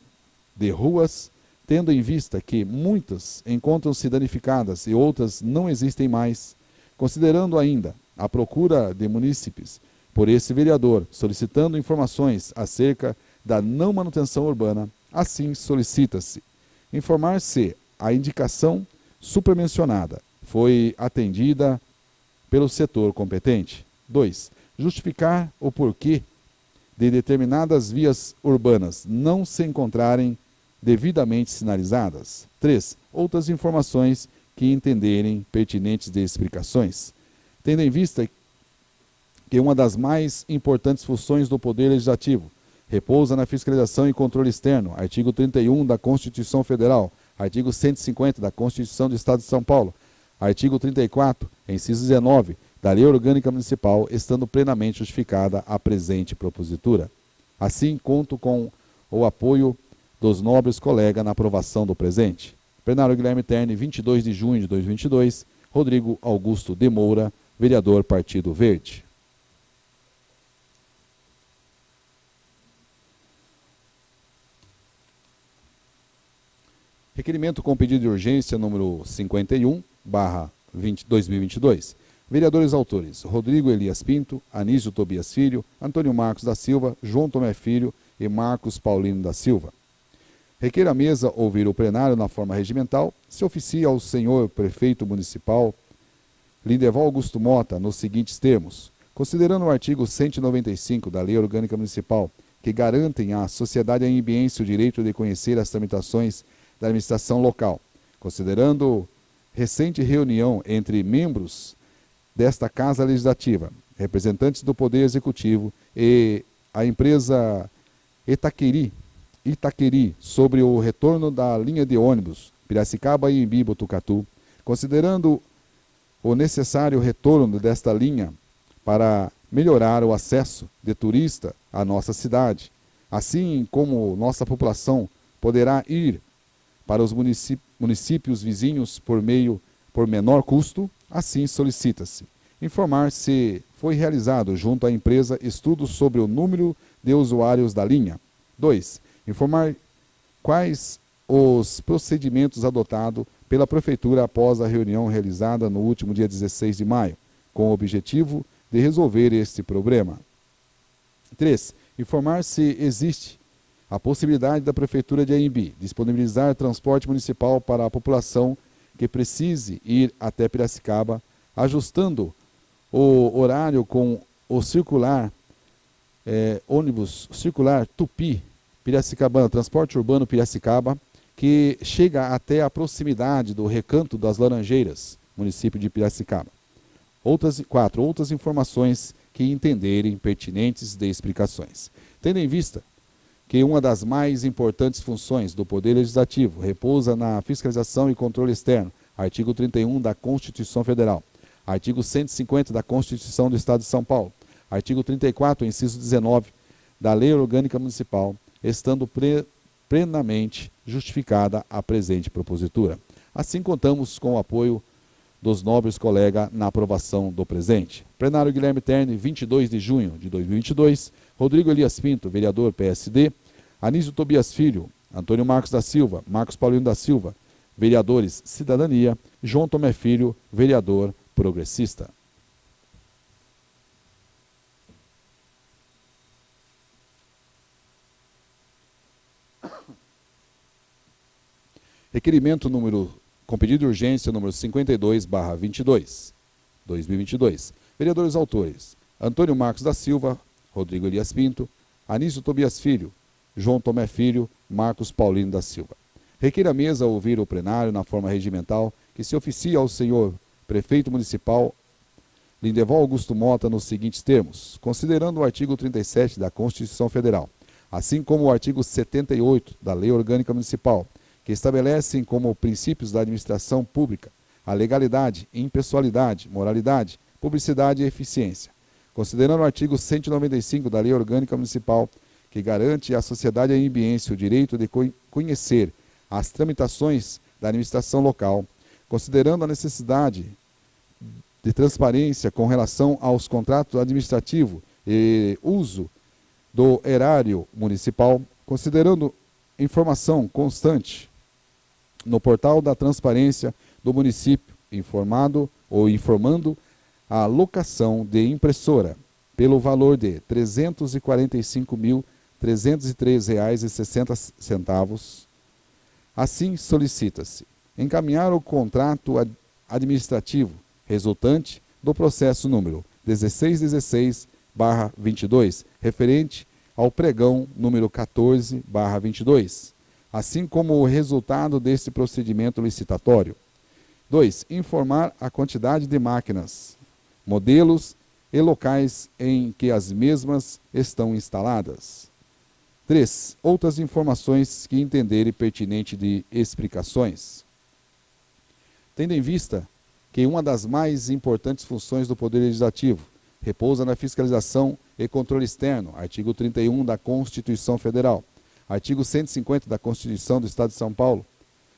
de ruas, tendo em vista que muitas encontram-se danificadas e outras não existem mais, considerando ainda a procura de munícipes por esse vereador, solicitando informações acerca da não manutenção urbana, assim solicita-se informar se a indicação supramencionada foi atendida pelo setor competente. 2. Justificar o porquê de determinadas vias urbanas não se encontrarem devidamente sinalizadas. 3. Outras informações que entenderem pertinentes de explicações. Tendo em vista que uma das mais importantes funções do Poder Legislativo repousa na fiscalização e controle externo, artigo 31 da Constituição Federal, artigo 150 da Constituição do Estado de São Paulo, artigo 34, inciso 19, da Lei Orgânica Municipal, estando plenamente justificada a presente propositura. Assim, conto com o apoio dos nobres colegas na aprovação do presente. Plenário Guilherme Terne, 22 de junho de 2022, Rodrigo Augusto de Moura, vereador Partido Verde. Requerimento com pedido de urgência número 51/2022. Vereadores autores: Rodrigo Elias Pinto, Anísio Tobias Filho, Antônio Marcos da Silva, João Tomé Filho e Marcos Paulino da Silva. Requer a mesa ouvir o plenário na forma regimental, se oficia ao senhor prefeito municipal Lindeval Augusto Mota nos seguintes termos: considerando o artigo 195 da Lei Orgânica Municipal, que garantem à sociedade aimbiense o direito de conhecer as tramitações da administração local, considerando recente reunião entre membros desta Casa Legislativa, representantes do Poder Executivo e a empresa Itaqueri sobre o retorno da linha de ônibus Piracicaba-Imbí-Botucatu, considerando o necessário retorno desta linha para melhorar o acesso de turista à nossa cidade, assim como nossa população poderá ir para os municípios vizinhos por menor custo, assim solicita-se informar se foi realizado junto à empresa estudos sobre o número de usuários da linha. 2. Informar quais os procedimentos adotados pela Prefeitura após a reunião realizada no último dia 16 de maio, com o objetivo de resolver este problema. 3. Informar se existe a possibilidade da Prefeitura de Aimbi disponibilizar transporte municipal para a população que precise ir até Piracicaba, ajustando o horário com o circular, ônibus circular Tupi, Piracicabana, transporte urbano Piracicaba, que chega até a proximidade do Recanto das Laranjeiras, município de Piracicaba. Outras informações que entenderem pertinentes de explicações. Tendo em vista que uma das mais importantes funções do Poder Legislativo repousa na fiscalização e controle externo, artigo 31 da Constituição Federal, artigo 150 da Constituição do Estado de São Paulo, artigo 34, inciso 19 da Lei Orgânica Municipal, estando plenamente justificada a presente propositura. Assim contamos com o apoio dos nobres colegas na aprovação do presente. Plenário Guilherme Terni, 22 de junho de 2022, Rodrigo Elias Pinto, vereador PSD, Anísio Tobias Filho, Antônio Marcos da Silva, Marcos Paulino da Silva, vereadores Cidadania, João Tomé Filho, vereador progressista. Requerimento com pedido de urgência número 52/22, 2022. Vereadores autores: Antônio Marcos da Silva, Rodrigo Elias Pinto, Anísio Tobias Filho, João Tomé Filho, Marcos Paulino da Silva. Requer a mesa ouvir o plenário na forma regimental que se oficia ao senhor prefeito municipal Lindeval Augusto Mota nos seguintes termos, considerando o artigo 37 da Constituição Federal, assim como o artigo 78 da Lei Orgânica Municipal, que estabelecem como princípios da administração pública a legalidade, impessoalidade, moralidade, publicidade e eficiência. Considerando o artigo 195 da Lei Orgânica Municipal, que garante à sociedade ambiense o direito de conhecer as tramitações da administração local, considerando a necessidade de transparência com relação aos contratos administrativos e uso do erário municipal, considerando informação constante no portal da transparência do município, informando a locação de impressora pelo valor de R$ 345.303,60. Assim solicita-se encaminhar o contrato administrativo resultante do processo número 1616/22, referente ao pregão número 14/22, assim como o resultado deste procedimento licitatório. 2. Informar a quantidade de máquinas, modelos e locais em que as mesmas estão instaladas. 3. Outras informações que entenderem pertinente de explicações. Tendo em vista que uma das mais importantes funções do Poder Legislativo repousa na fiscalização e controle externo, artigo 31 da Constituição Federal, artigo 150 da Constituição do Estado de São Paulo,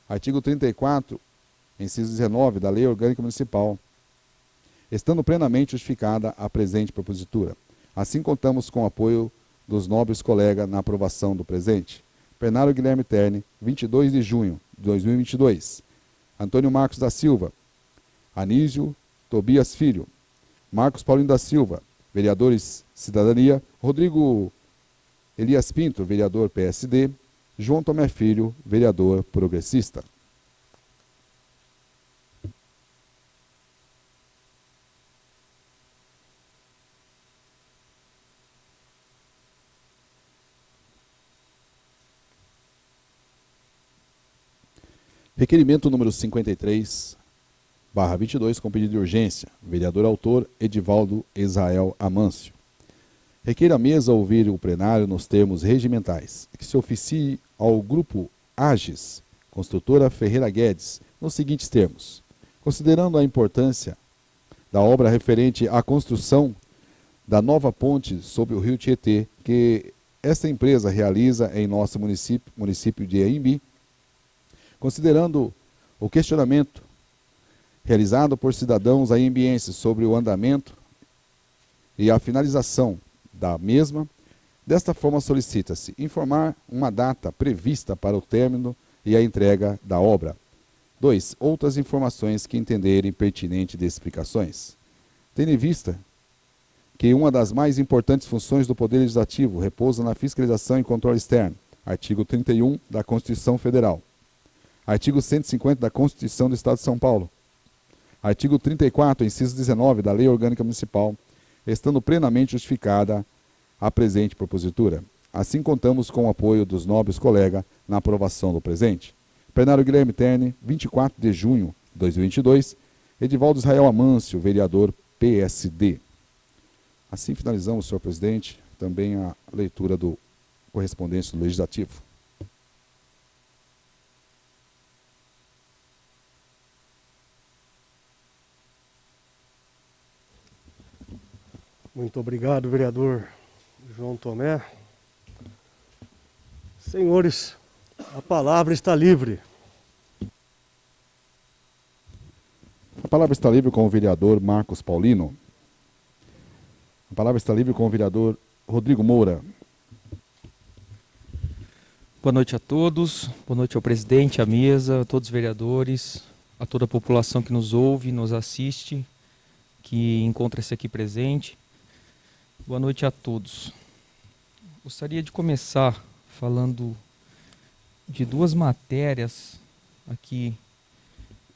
artigo 34, inciso 19 da Lei Orgânica Municipal, estando plenamente justificada a presente propositura. Assim contamos com o apoio dos nobres colegas na aprovação do presente. Plenário Guilherme Terni, 22 de junho de 2022. Antônio Marcos da Silva, Anísio Tobias Filho, Marcos Paulino da Silva, vereadores Cidadania, Rodrigo Elias Pinto, vereador PSD, João Tomé Filho, vereador progressista. Requerimento número 53/22, com pedido de urgência. Vereador autor Edivaldo Israel Amâncio. Requer a mesa ouvir o plenário nos termos regimentais, que se oficie ao Grupo Agis, Construtora Ferreira Guedes, nos seguintes termos. Considerando a importância da obra referente à construção da nova ponte sobre o rio Tietê, que esta empresa realiza em nosso município de Aimbi, considerando o questionamento realizado por cidadãos aimbienses sobre o andamento e a finalização da mesma, desta forma solicita-se informar uma data prevista para o término e a entrega da obra. 2. Outras informações que entenderem pertinente de explicações. Tendo em vista que uma das mais importantes funções do Poder Legislativo repousa na fiscalização e controle externo, artigo 31 da Constituição Federal, artigo 150 da Constituição do Estado de São Paulo, Artigo 34, inciso 19 da Lei Orgânica Municipal, estando plenamente justificada a presente propositura. Assim contamos com o apoio dos nobres colegas na aprovação do presente. Plenário Guilherme Terne, 24 de junho de 2022. Edivaldo Israel Amâncio, vereador PSD. Assim finalizamos, senhor presidente, também a leitura do correspondência do Legislativo. Muito obrigado, vereador João Tomé. Senhores, a palavra está livre. A palavra está livre com o vereador Marcos Paulino. A palavra está livre com o vereador Rodrigo Moura. Boa noite a todos, boa noite ao presidente, à mesa, a todos os vereadores, a toda a população que nos ouve, nos assiste, que encontra-se aqui presente. Boa noite a todos. Gostaria de começar falando de duas matérias aqui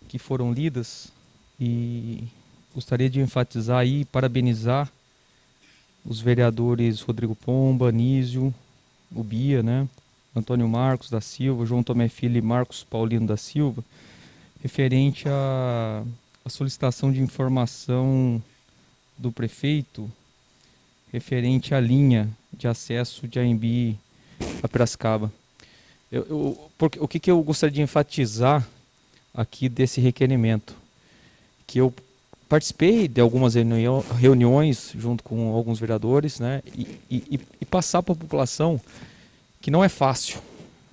que foram lidas e gostaria de enfatizar aí e parabenizar os vereadores Rodrigo Pomba, Anísio, o Bia, né? Antônio Marcos da Silva, João Tomé Filho e Marcos Paulino da Silva, referente à solicitação de informação do prefeito referente à linha de acesso de Anhembi a Piracicaba. O que eu gostaria de enfatizar aqui desse requerimento? Que eu participei de algumas reuniões junto com alguns vereadores, né, e passar para a população que não é fácil,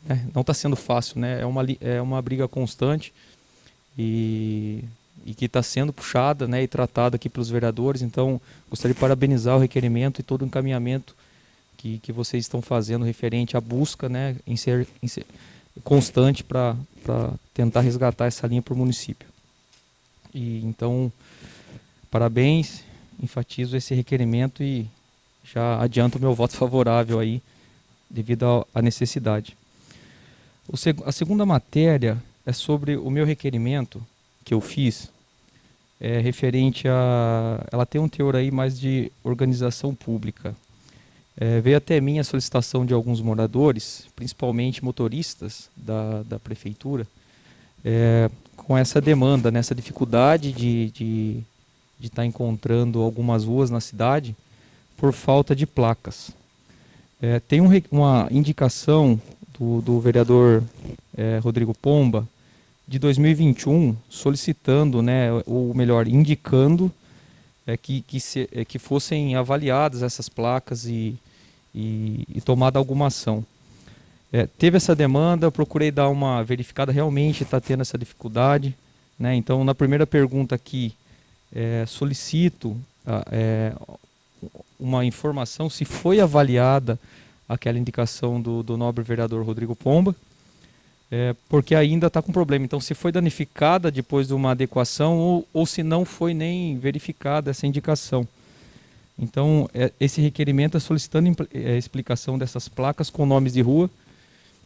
né, não está sendo fácil, né, é uma briga constante e que está sendo puxada, né, e tratada aqui pelos vereadores. Então, gostaria de parabenizar o requerimento e todo o encaminhamento que vocês estão fazendo referente à busca, né, em ser constante para tentar resgatar essa linha para o município. E então, parabéns, enfatizo esse requerimento e já adianto o meu voto favorável aí, devido à necessidade. A segunda matéria é sobre o meu requerimento que eu fiz, referente a... Ela tem um teor aí mais de organização pública. Veio até mim a solicitação de alguns moradores, principalmente motoristas da prefeitura, com essa demanda, nessa dificuldade de estar encontrando algumas ruas na cidade por falta de placas. Tem uma indicação do vereador Rodrigo Pomba de 2021 solicitando, né, ou melhor, indicando que fossem avaliadas essas placas e tomada alguma ação. Teve essa demanda, eu procurei dar uma verificada, realmente está tendo essa dificuldade, né? Então, na primeira pergunta aqui, solicito uma informação se foi avaliada aquela indicação do nobre vereador Rodrigo Pomba, porque ainda está com problema. Então, se foi danificada depois de uma adequação ou se não foi nem verificada essa indicação. Então, esse requerimento é solicitando explicação dessas placas com nomes de rua.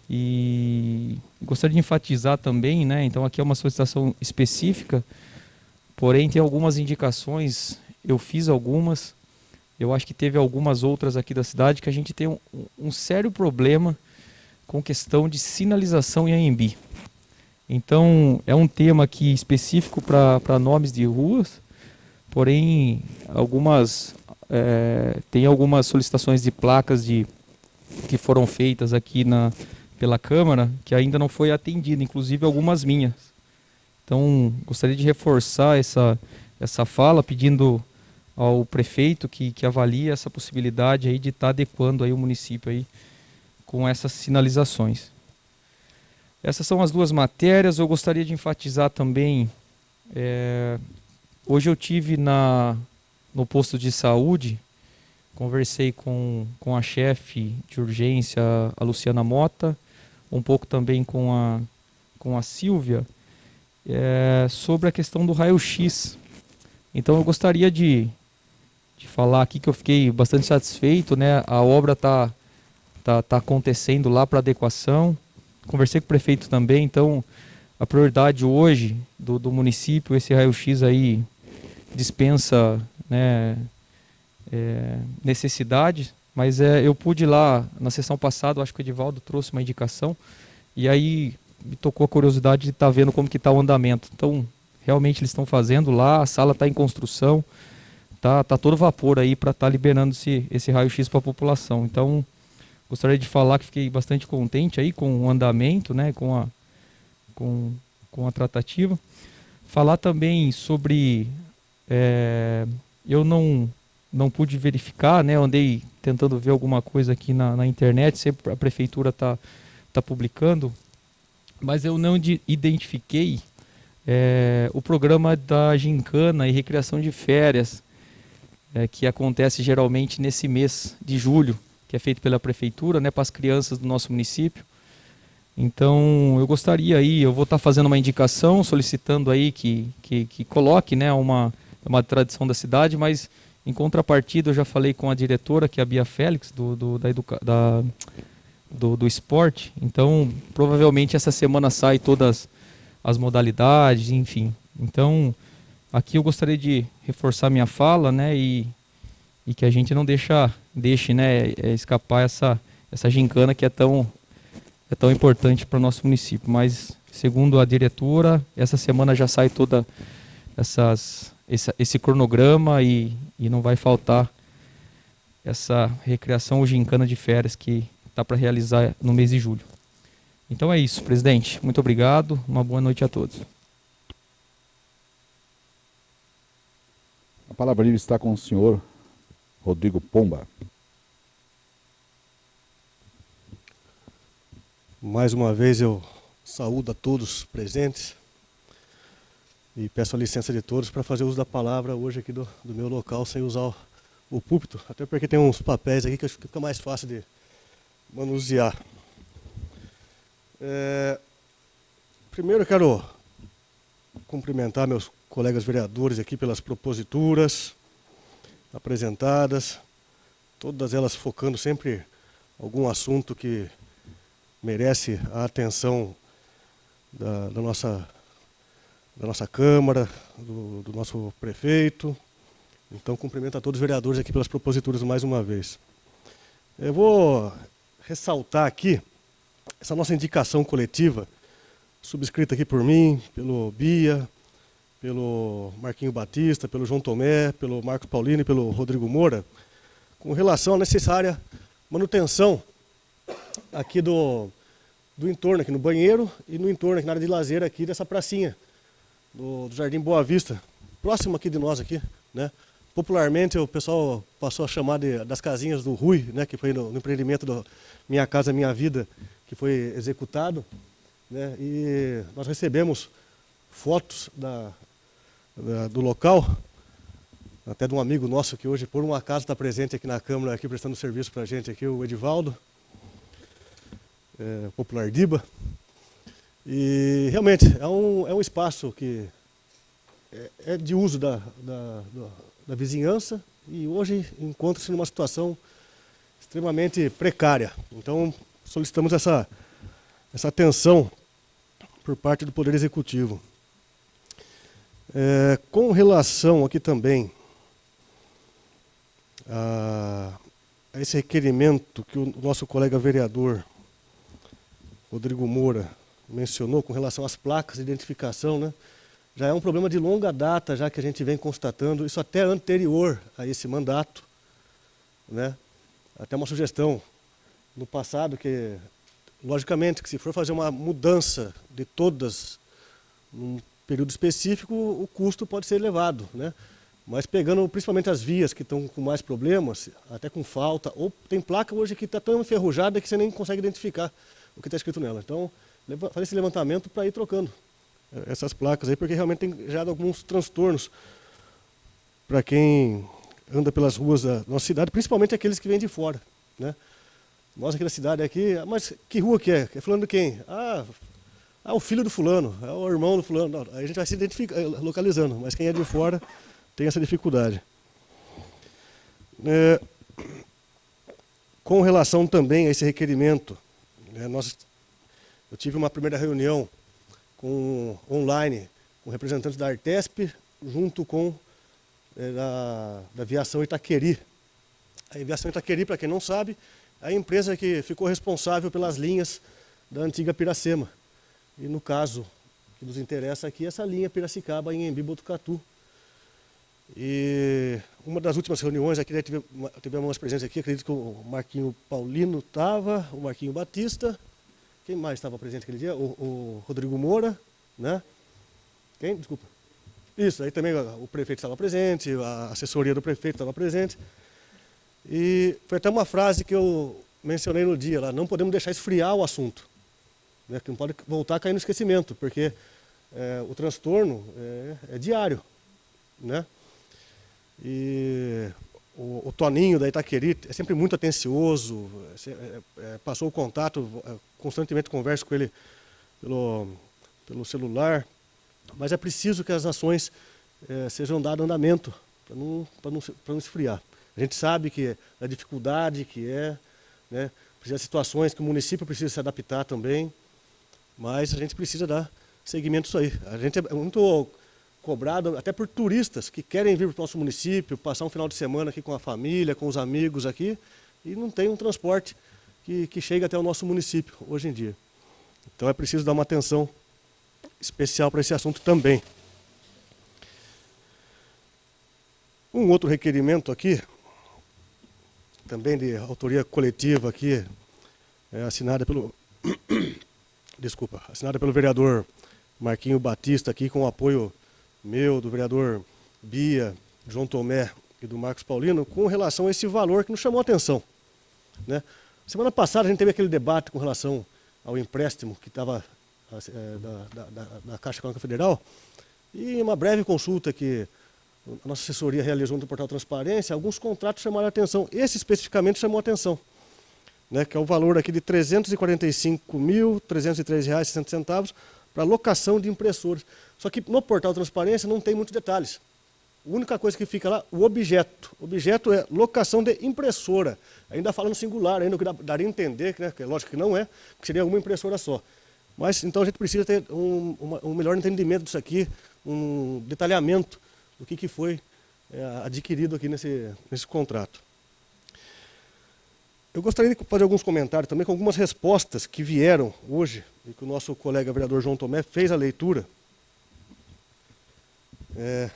E gostaria de enfatizar também, né? Então, aqui é uma solicitação específica, porém tem algumas indicações, eu fiz algumas, eu acho que teve algumas outras aqui da cidade que a gente tem um sério problema com questão de sinalização em Anhembi. Então, é um tema aqui específico para nomes de ruas, porém, tem algumas solicitações de placas que foram feitas aqui pela Câmara, que ainda não foi atendida, inclusive algumas minhas. Então, gostaria de reforçar essa fala, pedindo ao prefeito que avalie essa possibilidade aí de estar adequando aí o município aí com essas sinalizações. Essas são as duas matérias. Eu gostaria de enfatizar também, hoje eu tive no posto de saúde, conversei com a chefe de urgência, a Luciana Mota, um pouco também com a Silvia, sobre a questão do raio-x. Então eu gostaria de falar aqui que eu fiquei bastante satisfeito, né? A obra tá acontecendo lá para adequação. Conversei com o prefeito também, então a prioridade hoje do município, esse raio-x aí dispensa, né, necessidade, mas eu pude ir lá na sessão passada, acho que o Edivaldo trouxe uma indicação, e aí me tocou a curiosidade de estar vendo como que está o andamento. Então, realmente eles estão fazendo lá, a sala está em construção, tá todo vapor aí para estar liberando esse raio-x para a população. Então, gostaria de falar que fiquei bastante contente aí com o andamento, né, com a tratativa. Falar também sobre, eu não pude verificar, né, eu andei tentando ver alguma coisa aqui na internet, sempre a prefeitura tá publicando, mas eu não identifiquei o programa da gincana e recreação de férias, que acontece geralmente nesse mês de julho, que é feito pela prefeitura, né, para as crianças do nosso município. Então, eu gostaria aí, eu vou estar fazendo uma indicação, solicitando aí que coloque, né, uma tradição da cidade, mas em contrapartida eu já falei com a diretora, que é a Bia Félix, do esporte. Então, provavelmente essa semana sai todas as modalidades, enfim. Então, aqui eu gostaria de reforçar minha fala, né, e que a gente não deixe, né, escapar essa gincana que é tão importante para o nosso município. Mas, segundo a diretora, essa semana já sai toda esse cronograma e não vai faltar essa recreação ou gincana de férias que está para realizar no mês de julho. Então é isso, presidente. Muito obrigado. Uma boa noite a todos. A palavra livre está com o senhor Rodrigo Pomba. Mais uma vez eu saúdo a todos presentes e peço a licença de todos para fazer uso da palavra hoje aqui do meu local, sem usar o púlpito, até porque tem uns papéis aqui que acho que fica mais fácil de manusear. Primeiro eu quero cumprimentar meus colegas vereadores aqui pelas proposituras apresentadas, todas elas focando sempre algum assunto que merece a atenção da nossa Câmara, do nosso prefeito. Então, cumprimento a todos os vereadores aqui pelas proposituras mais uma vez. Eu vou ressaltar aqui essa nossa indicação coletiva, subscrita aqui por mim, pelo Bia, pelo Marquinho Batista, pelo João Tomé, pelo Marcos Paulino e pelo Rodrigo Moura, com relação à necessária manutenção aqui do entorno, aqui no banheiro e no entorno, aqui na área de lazer aqui dessa pracinha do Jardim Boa Vista, próximo aqui de nós aqui, né? Popularmente o pessoal passou a chamar das casinhas do Rui, né, que foi no empreendimento do Minha Casa Minha Vida, que foi executado, né? E nós recebemos fotos do local, até de um amigo nosso que hoje por um acaso está presente aqui na Câmara, aqui prestando serviço para a gente aqui, o Edivaldo, Popular Diba. E realmente é um espaço que é de uso da vizinhança e hoje encontra-se numa situação extremamente precária. Então solicitamos essa atenção por parte do Poder Executivo. Com relação aqui também a esse requerimento que o nosso colega vereador Rodrigo Moura mencionou com relação às placas de identificação, né? Já é um problema de longa data, já que a gente vem constatando, isso até anterior a esse mandato, né? Até uma sugestão no passado que, logicamente, que se for fazer uma mudança de todas num período específico, o custo pode ser elevado, né? Mas pegando principalmente as vias que estão com mais problemas, até com falta, ou tem placa hoje que está tão enferrujada que você nem consegue identificar o que está escrito nela. Então, fazer esse levantamento para ir trocando essas placas aí, porque realmente tem gerado alguns transtornos para quem anda pelas ruas da nossa cidade, principalmente aqueles que vêm de fora, né? Nós aqui na cidade, mas que rua que é? É fulano de quem? O filho do fulano, é o irmão do fulano. Não, aí a gente vai se localizando, mas quem é de fora tem essa dificuldade. Com relação também a esse requerimento, eu tive uma primeira reunião online, com representantes da Artesp, junto com da Aviação Itaqueri. A Aviação Itaqueri, para quem não sabe, é a empresa que ficou responsável pelas linhas da antiga Piracema. E no caso que nos interessa aqui, essa linha Piracicaba em Embi Botucatu. E uma das últimas reuniões aqui, tivemos presentes aqui, acredito que o Marquinho Paulino estava, o Marquinho Batista, quem mais estava presente aquele dia? O Rodrigo Moura, né? Quem? Desculpa. Isso, aí também o prefeito estava presente, a assessoria do prefeito estava presente. E foi até uma frase que eu mencionei no dia lá, não podemos deixar esfriar o assunto, né? Que não pode voltar a cair no esquecimento, porque o transtorno é diário, né? E o Toninho da Itaqueri é sempre muito atencioso, passou o contato, constantemente converso com ele pelo celular, mas é preciso que as ações sejam dadas andamento, para não esfriar. A gente sabe que a dificuldade que né, precisa de situações que o município precisa se adaptar também, mas a gente precisa dar seguimento a isso aí. A gente é muito cobrado até por turistas que querem vir para o nosso município, passar um final de semana aqui com a família, com os amigos aqui, e não tem um transporte que chega até o nosso município hoje em dia. Então é preciso dar uma atenção especial para esse assunto também. Um outro requerimento aqui, também de autoria coletiva aqui, assinada pelo assinada pelo vereador Marquinho Batista aqui, com o apoio meu, do vereador Bia, João Tomé e do Marcos Paulino, com relação a esse valor que nos chamou a atenção, né? Semana passada a gente teve aquele debate com relação ao empréstimo que estava da Caixa Econômica Federal, e uma breve consulta que a nossa assessoria realizou no portal Transparência, alguns contratos chamaram a atenção. Esse especificamente chamou a atenção, né, que é o valor aqui de R$ 345.303,60 para locação de impressores. Só que no portal Transparência não tem muitos detalhes. A única coisa que fica lá, o objeto. O objeto é locação de impressora. Ainda falando singular, ainda o que daria a entender, né, que é lógico que não é, que seria uma impressora só. Mas então a gente precisa ter um melhor entendimento disso aqui, um detalhamento do que foi adquirido aqui nesse contrato. Eu gostaria de fazer alguns comentários também com algumas respostas que vieram hoje, e que o nosso colega vereador João Tomé fez a leitura.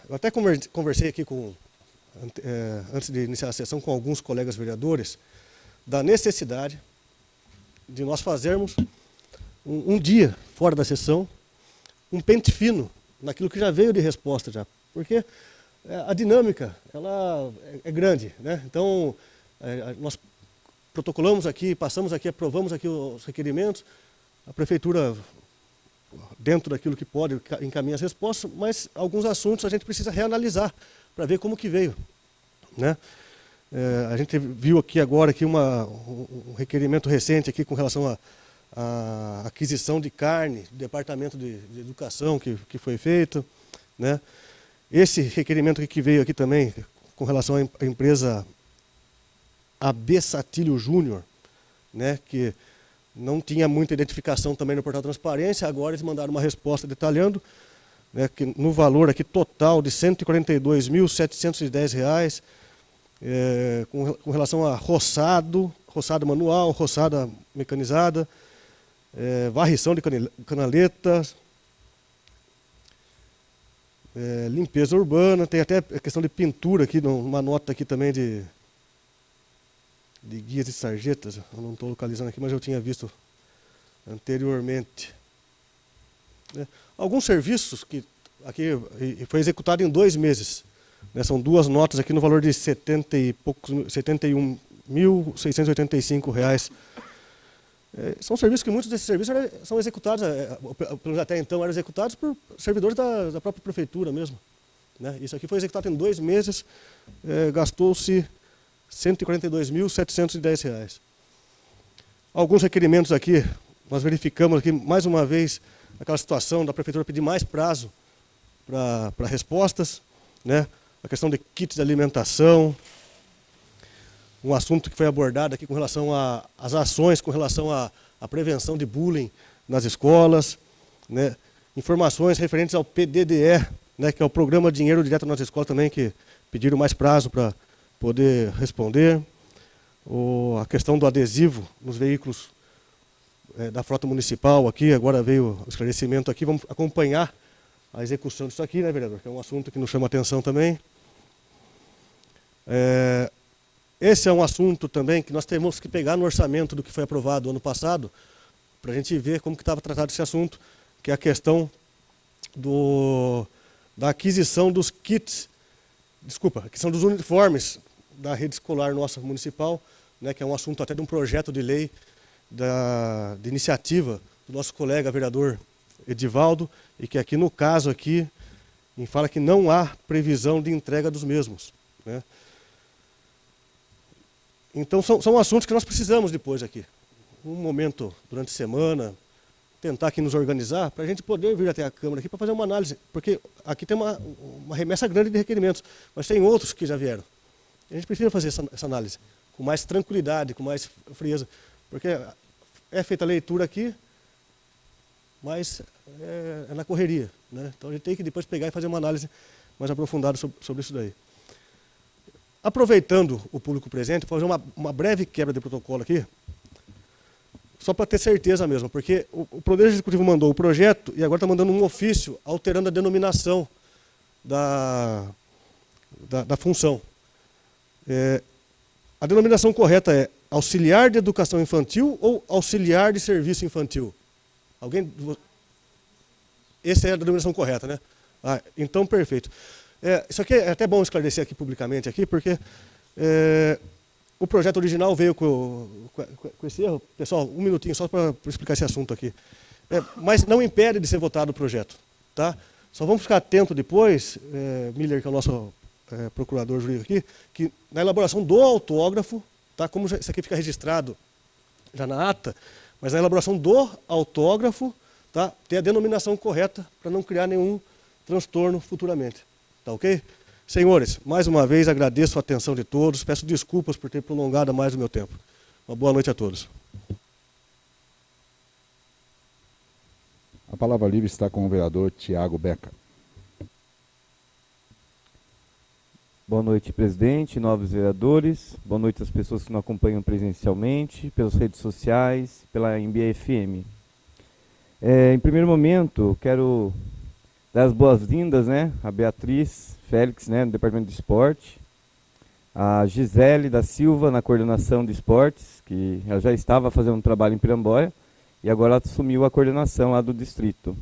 Eu até conversei aqui antes de iniciar a sessão com alguns colegas vereadores, da necessidade de nós fazermos um dia fora da sessão, um pente fino naquilo que já veio de resposta já. Porque a dinâmica ela é grande, né? Então, nós protocolamos aqui, passamos aqui, aprovamos aqui os requerimentos, a prefeitura, dentro daquilo que pode, encaminha as respostas, mas alguns assuntos a gente precisa reanalisar para ver como que veio, né? A gente viu aqui agora aqui um requerimento recente aqui com relação à aquisição de carne do Departamento de Educação que foi feito, né? Esse requerimento que veio aqui também com relação à empresa AB Satilho Júnior, né, que não tinha muita identificação também no portal Transparência, agora eles mandaram uma resposta detalhando, né, que no valor aqui total de R$ 142.710, com relação a roçado manual, roçada mecanizada, varrição de canaletas, limpeza urbana, tem até a questão de pintura aqui, uma nota aqui também de guias e sarjetas, eu não estou localizando aqui, mas eu tinha visto anteriormente. Alguns serviços que aqui foi executado em 2 meses, né, são 2 notas aqui no valor de R$ 71.685. São serviços que muitos desses serviços são executados, até então eram executados por servidores da própria prefeitura mesmo, né? Isso aqui foi executado em 2 meses, gastou-se R$ 142.710. Alguns requerimentos aqui, nós verificamos aqui mais uma vez aquela situação da prefeitura pedir mais prazo para respostas, né? A questão de kits de alimentação, um assunto que foi abordado aqui com relação às ações, com relação à prevenção de bullying nas escolas, né? informações referentes ao PDDE, né, que é o Programa Dinheiro Direto na Nossa Escola também, que pediram mais prazo para poder responder. A questão do adesivo nos veículos da frota municipal aqui, agora veio o esclarecimento aqui, vamos acompanhar a execução disso aqui, né, vereador? Que é um assunto que nos chama a atenção também. Esse é um assunto também que nós temos que pegar no orçamento do que foi aprovado ano passado, para a gente ver como que estava tratado esse assunto, que é a questão da aquisição dos kits, aquisição dos uniformes da rede escolar nossa municipal, né, que é um assunto até de um projeto de lei de iniciativa do nosso colega vereador Edivaldo, e que aqui no caso aqui, fala que não há previsão de entrega dos mesmos, né? Então são assuntos que nós precisamos depois aqui, um momento durante a semana, tentar aqui nos organizar, para a gente poder vir até a Câmara aqui para fazer uma análise, porque aqui tem uma remessa grande de requerimentos, mas tem outros que já vieram. A gente precisa fazer essa análise com mais tranquilidade, com mais frieza, porque é feita a leitura aqui, mas é na correria, né? Então a gente tem que depois pegar e fazer uma análise mais aprofundada sobre isso daí. Aproveitando o público presente, vou fazer uma breve quebra de protocolo aqui, só para ter certeza mesmo, porque o Poder Executivo mandou o projeto e agora está mandando um ofício alterando a denominação da função. A denominação correta é auxiliar de educação infantil ou auxiliar de serviço infantil? Alguém? Essa é a denominação correta, né? Então, perfeito. Isso aqui é até bom esclarecer aqui publicamente, aqui, porque o projeto original veio com esse erro. Pessoal, um minutinho só para explicar esse assunto aqui. Mas não impede de ser votado o projeto, tá? Só vamos ficar atento depois, Miller, que é o nosso procurador jurídico aqui, que na elaboração do autógrafo, tá? Como isso aqui fica registrado já na ata, mas na elaboração do autógrafo, tá? Ter a denominação correta para não criar nenhum transtorno futuramente. Tá ok? Senhores, mais uma vez agradeço a atenção de todos, peço desculpas por ter prolongado mais o meu tempo. Uma boa noite a todos. A palavra livre está com o vereador Tiago Beca. Boa noite, presidente, novos vereadores. Boa noite às pessoas que nos acompanham presencialmente, pelas redes sociais, pela MBFM. Em primeiro momento, quero dar as boas-vindas, né, a Beatriz Félix, né, no Departamento de Esporte, a Gisele da Silva na coordenação de esportes, que ela já estava fazendo um trabalho em Piramboia e agora assumiu a coordenação lá do distrito.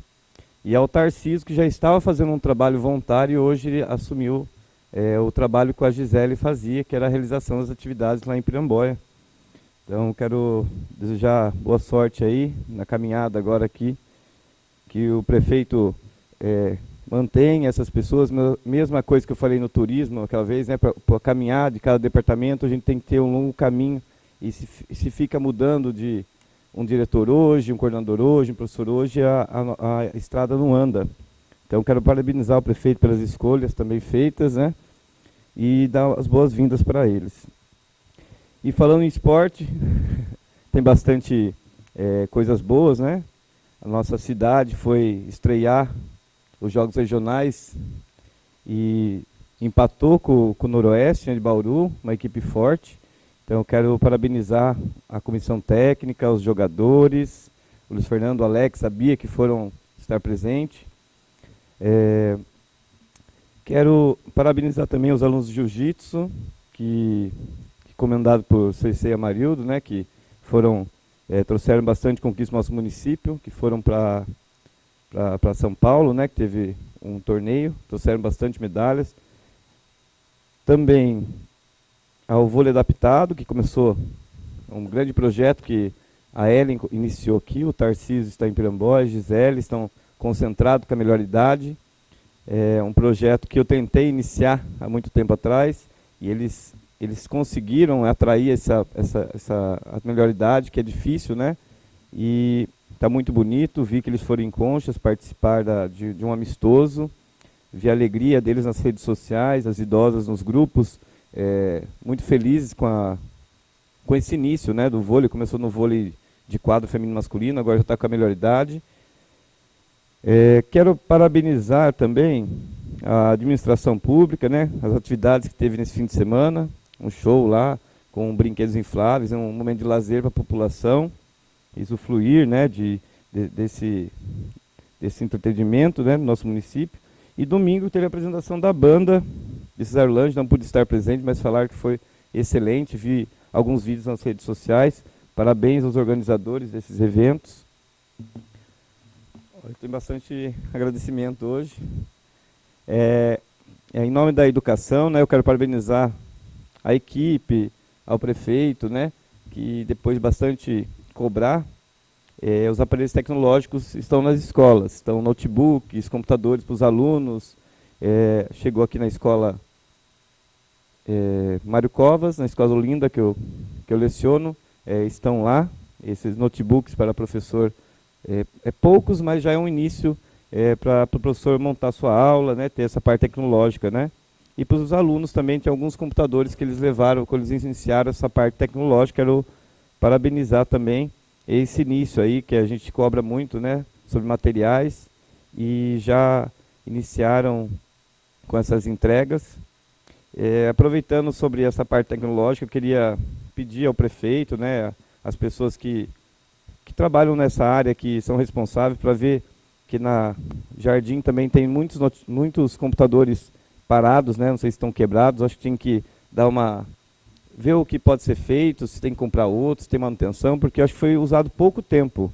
E ao Tarcísio, que já estava fazendo um trabalho voluntário e hoje ele assumiu o trabalho que a Gisele fazia, que era a realização das atividades lá em Piramboia. Então quero desejar boa sorte aí na caminhada agora aqui, que o prefeito mantenha essas pessoas, mesma coisa que eu falei no turismo aquela vez, né, para caminhar de cada departamento, a gente tem que ter um longo caminho, e se fica mudando de um diretor hoje, um coordenador hoje, um professor hoje, a estrada não anda. Então quero parabenizar o prefeito pelas escolhas também feitas, né, e dar as boas-vindas para eles. E falando em esporte, tem bastante coisas boas, né? A nossa cidade foi estrear os Jogos Regionais e empatou com o Noroeste, né, de Bauru, uma equipe forte. Então eu quero parabenizar a comissão técnica, os jogadores, o Luiz Fernando, o Alex, a Bia, que foram estar presentes. Quero parabenizar também os alunos de Jiu-Jitsu, que comandado por CC Amarildo, né, que foram, trouxeram bastante conquista no nosso município, que foram para São Paulo, né, que teve um torneio, trouxeram bastante medalhas. Também ao vôlei adaptado, que começou um grande projeto que a Ellen iniciou aqui, o Tarcísio está em Piramboia, a Gisele estão concentrados com a melhor idade. É um projeto que eu tentei iniciar há muito tempo atrás, e eles conseguiram atrair a melhor idade, que é difícil, né? E está muito bonito, vi que eles foram em Conchas participar de um amistoso, vi a alegria deles nas redes sociais, as idosas nos grupos, muito felizes com esse início, né, do vôlei. Começou no vôlei de quadro feminino e masculino, agora já está com a melhor idade. Quero parabenizar também a administração pública, né, as atividades que teve nesse fim de semana, um show lá com brinquedos infláveis, um momento de lazer para a população, usufruir, né, desse entretenimento, né, no nosso município. E domingo teve a apresentação da banda de Cesarolândia, não pude estar presente, mas falar que foi excelente, vi alguns vídeos nas redes sociais. Parabéns aos organizadores desses eventos. Tem bastante agradecimento hoje. Em nome da educação, né, eu quero parabenizar a equipe, ao prefeito, né, que depois de bastante cobrar, os aparelhos tecnológicos estão nas escolas, estão notebooks, computadores para os alunos. Chegou aqui na escola Mário Covas, na escola Olinda que eu leciono, estão lá, esses notebooks para professor. Poucos, mas já é um início para o professor montar sua aula, né, ter essa parte tecnológica, né? E para os alunos também tem alguns computadores que eles levaram, quando eles iniciaram essa parte tecnológica. Quero parabenizar também esse início aí, que a gente cobra muito, né, sobre materiais, e já iniciaram com essas entregas. Aproveitando sobre essa parte tecnológica, eu queria pedir ao prefeito, né, as pessoas que trabalham nessa área, que são responsáveis, para ver que na Jardim também tem muitos computadores parados, né, não sei se estão quebrados. Acho que tem que ver o que pode ser feito, se tem que comprar outros, se tem manutenção, porque acho que foi usado pouco tempo.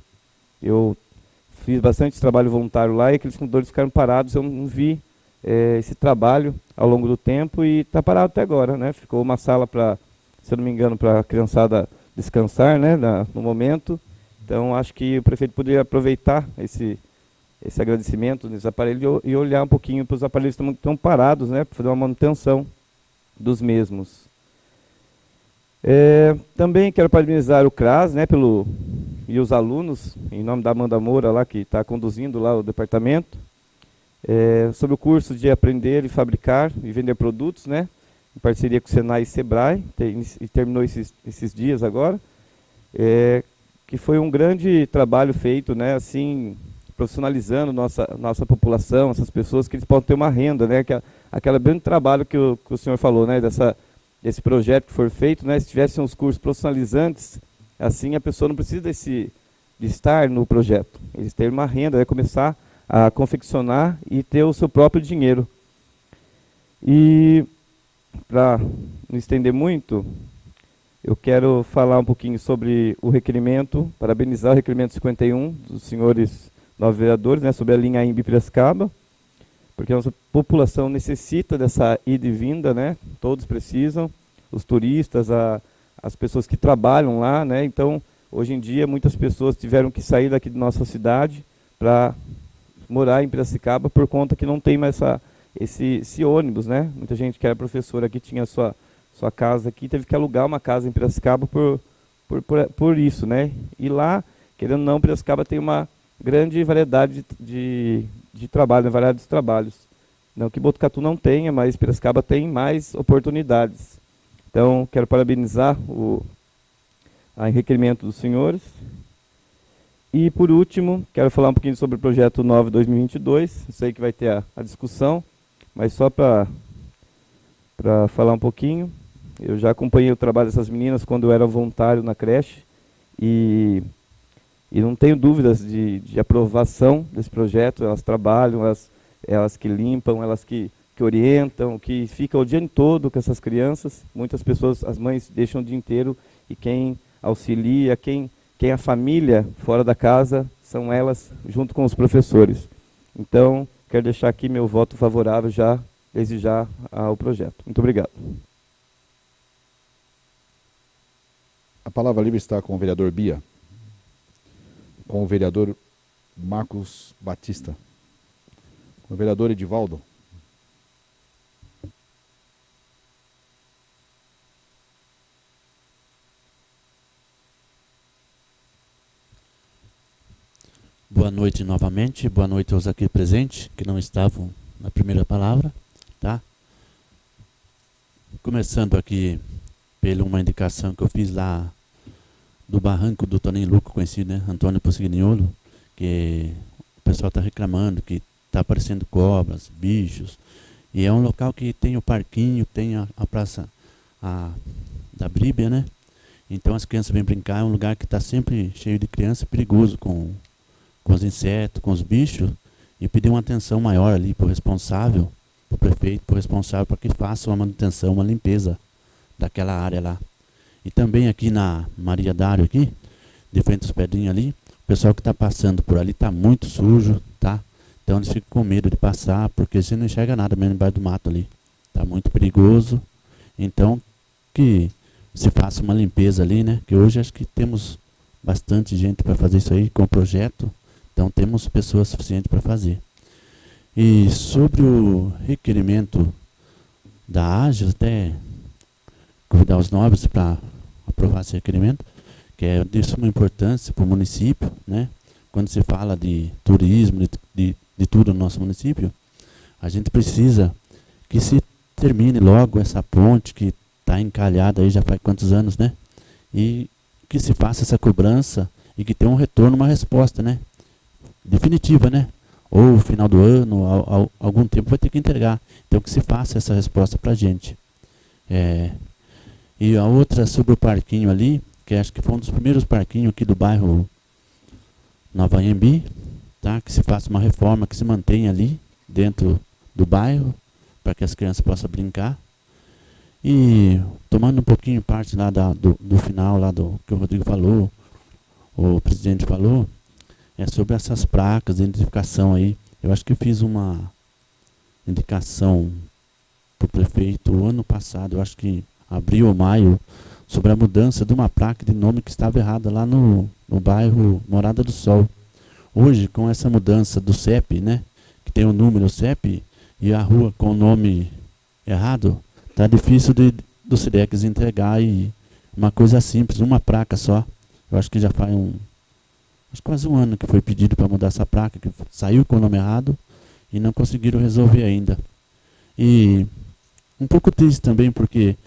Eu fiz bastante trabalho voluntário lá e aqueles computadores ficaram parados, eu não vi esse trabalho ao longo do tempo e está parado até agora, né? Ficou uma sala para, se eu não me engano, para a criançada descansar, né, no momento. Então acho que o prefeito poderia aproveitar esse agradecimento nesse aparelho e olhar um pouquinho para os aparelhos que estão parados, né, para fazer uma manutenção dos mesmos. Também quero parabenizar o CRAS, né, e os alunos, em nome da Amanda Moura, lá, que está conduzindo lá o departamento, sobre o curso de aprender e fabricar e vender produtos, né, em parceria com o Senai e Sebrae, e terminou esses dias agora, que foi um grande trabalho feito, né, assim, profissionalizando nossa população, essas pessoas, que eles possam ter uma renda, né, aquele grande trabalho que o senhor falou, né, desse projeto que foi feito, né, se tivessem os cursos profissionalizantes, assim a pessoa não precisa de estar no projeto, eles terem uma renda, começar a confeccionar e ter o seu próprio dinheiro. E, para não estender muito, eu quero falar um pouquinho sobre o requerimento, parabenizar o requerimento 51 dos senhores 9 vereadores, né, sobre a linha AIMB Piracicaba, porque a nossa população necessita dessa ida e vinda, né, todos precisam, os turistas, as pessoas que trabalham lá, né, então, hoje em dia, muitas pessoas tiveram que sair daqui de nossa cidade para morar em Piracicaba, por conta que não tem mais esse ônibus, né, muita gente que era professora aqui tinha sua casa aqui, teve que alugar uma casa em Piracicaba por isso, né, e lá, querendo ou não, Piracicaba tem uma grande variedade de trabalho, variedade de trabalhos. Não que Botucatu não tenha, mas Piracicaba tem mais oportunidades. Então, quero parabenizar o requerimento dos senhores. E, por último, quero falar um pouquinho sobre o projeto 9/2022. Sei que vai ter a discussão, mas só para falar um pouquinho. Eu já acompanhei o trabalho dessas meninas quando eu era voluntário na creche e não tenho dúvidas de aprovação desse projeto. Elas trabalham, elas que limpam, elas que orientam, que ficam o dia todo com essas crianças. Muitas pessoas, as mães deixam o dia inteiro, e quem auxilia, quem a família fora da casa, são elas, junto com os professores. Então, quero deixar aqui meu voto favorável desde já ao projeto. Muito obrigado. A palavra livre está com o vereador Bia. Com o vereador Marcos Batista. Com o vereador Edivaldo. Boa noite novamente, boa noite aos aqui presentes, que não estavam na primeira palavra, tá? Começando aqui pela uma indicação que eu fiz lá do barranco do Toninho Luco, conhecido, né? Antônio Possigniolo, que pessoal está reclamando que está aparecendo cobras, bichos. E é um local que tem o parquinho, tem a praça da Bríblia, né? Então as crianças vêm brincar, é um lugar que está sempre cheio de criança, perigoso com os insetos, com os bichos, e pedir uma atenção maior ali para o responsável, para o prefeito, para o responsável, para que faça uma manutenção, uma limpeza daquela área lá. E também aqui na Maria Dário, aqui, de frente aos pedrinhos ali, o pessoal que está passando por ali está muito sujo, tá? Então eles ficam com medo de passar, porque você não enxerga nada mesmo embaixo do mato ali. Está muito perigoso. Então, que se faça uma limpeza ali, né? Que hoje acho que temos bastante gente para fazer isso aí com o projeto. Então temos pessoas suficientes para fazer. E sobre o requerimento da AGES, até convidar os nobres para aprovar esse requerimento, que é de suma importância para o município, né? Quando se fala de turismo, de tudo no nosso município, a gente precisa que se termine logo essa ponte que está encalhada aí já faz quantos anos, né? E que se faça essa cobrança e que tenha um retorno, uma resposta, né? Definitiva, né? Ou no final do ano, algum tempo vai ter que entregar. Então que se faça essa resposta para a gente. E a outra sobre o parquinho ali, que acho que foi um dos primeiros parquinhos aqui do bairro Nova Anhembi, tá? Que se faça uma reforma, que se mantenha ali dentro do bairro, para que as crianças possam brincar. E tomando um pouquinho parte lá do final, lá do que o Rodrigo falou, o presidente falou, é sobre essas placas de identificação aí. Eu acho que eu fiz uma indicação para o prefeito ano passado, eu acho que abril ou maio, sobre a mudança de uma placa de nome que estava errada lá no bairro Morada do Sol. Hoje, com essa mudança do CEP, né, que tem o número CEP e a rua com o nome errado, tá difícil do SIDEX entregar, e uma coisa simples, uma placa só. Eu acho que já faz quase um ano que foi pedido para mudar essa placa, que saiu com o nome errado e não conseguiram resolver ainda. E um pouco triste também, porque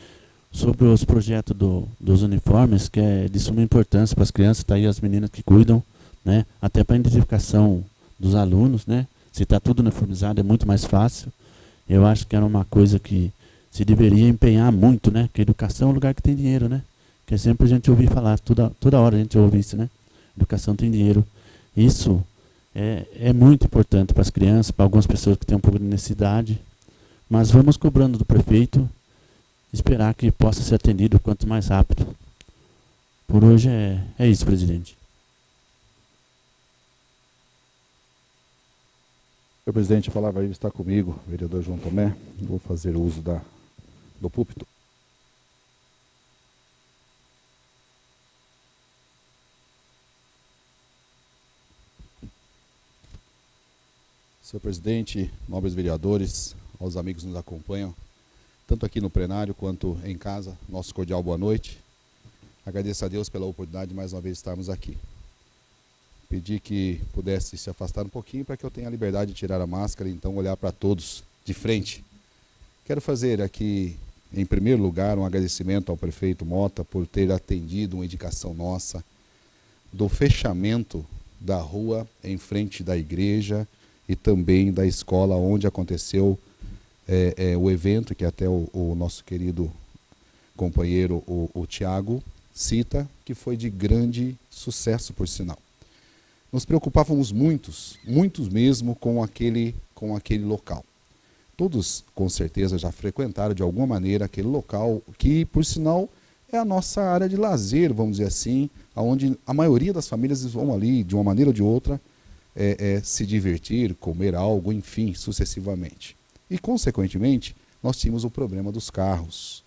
sobre os projetos dos uniformes, que é de suma importância para as crianças, tá aí as meninas que cuidam, né? Até para a identificação dos alunos, né? Se está tudo uniformizado é muito mais fácil. Eu acho que era uma coisa que se deveria empenhar muito, né? Que a educação é um lugar que tem dinheiro, né? Que sempre a gente ouve falar, toda hora a gente ouve isso, né? Educação tem dinheiro. Isso é muito importante para as crianças, para algumas pessoas que têm um pouco de necessidade. Mas vamos cobrando do prefeito, esperar que possa ser atendido quanto mais rápido. Por hoje é isso, presidente. Senhor presidente, a palavra aí está comigo, vereador João Tomé. Vou fazer uso do púlpito. Senhor presidente, nobres vereadores, aos amigos que nos acompanham, tanto aqui no plenário quanto em casa, nosso cordial boa noite. Agradeço a Deus pela oportunidade de mais uma vez estarmos aqui. Pedi que pudesse se afastar um pouquinho para que eu tenha a liberdade de tirar a máscara e então olhar para todos de frente. Quero fazer aqui, em primeiro lugar, um agradecimento ao prefeito Mota por ter atendido uma indicação nossa do fechamento da rua em frente da igreja e também da escola onde aconteceu o evento, que até o nosso querido companheiro, o Tiago, cita, que foi de grande sucesso, por sinal. Nos preocupávamos muitos mesmo com aquele local. Todos, com certeza, já frequentaram de alguma maneira aquele local, que, por sinal, é a nossa área de lazer, vamos dizer assim, onde a maioria das famílias vão ali, de uma maneira ou de outra, se divertir, comer algo, enfim, sucessivamente. E, consequentemente, nós tínhamos o problema dos carros.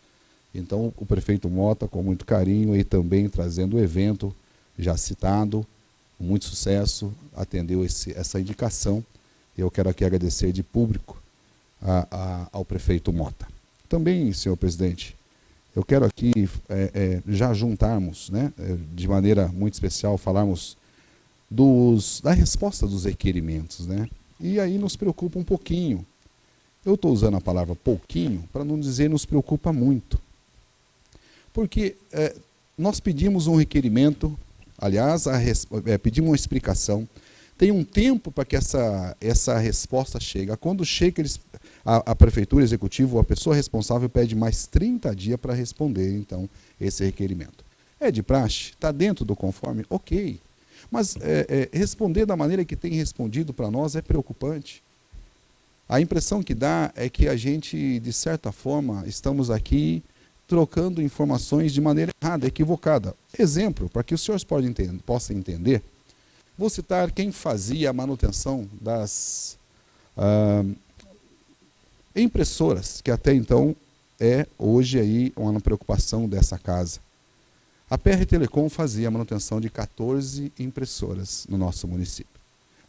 Então, o prefeito Mota, com muito carinho, e também trazendo o evento já citado, com muito sucesso, atendeu essa indicação. Eu quero aqui agradecer de público ao prefeito Mota. Também, senhor presidente, eu quero aqui já juntarmos, né, de maneira muito especial, falarmos da resposta dos requerimentos, né? E aí nos preocupa um pouquinho. Eu estou usando a palavra pouquinho para não dizer nos preocupa muito. Porque nós pedimos um requerimento, aliás, pedimos uma explicação, tem um tempo para que essa resposta chegue. Quando chega, a prefeitura, executivo, a pessoa responsável pede mais 30 dias para responder, então, esse requerimento. É de praxe? Está dentro do conforme? Ok. Mas responder da maneira que tem respondido para nós é preocupante. A impressão que dá é que a gente, de certa forma, estamos aqui trocando informações de maneira errada, equivocada. Exemplo, para que os senhores possam entender, vou citar quem fazia a manutenção das impressoras, que até então é hoje aí uma preocupação dessa casa. A PR Telecom fazia a manutenção de 14 impressoras no nosso município.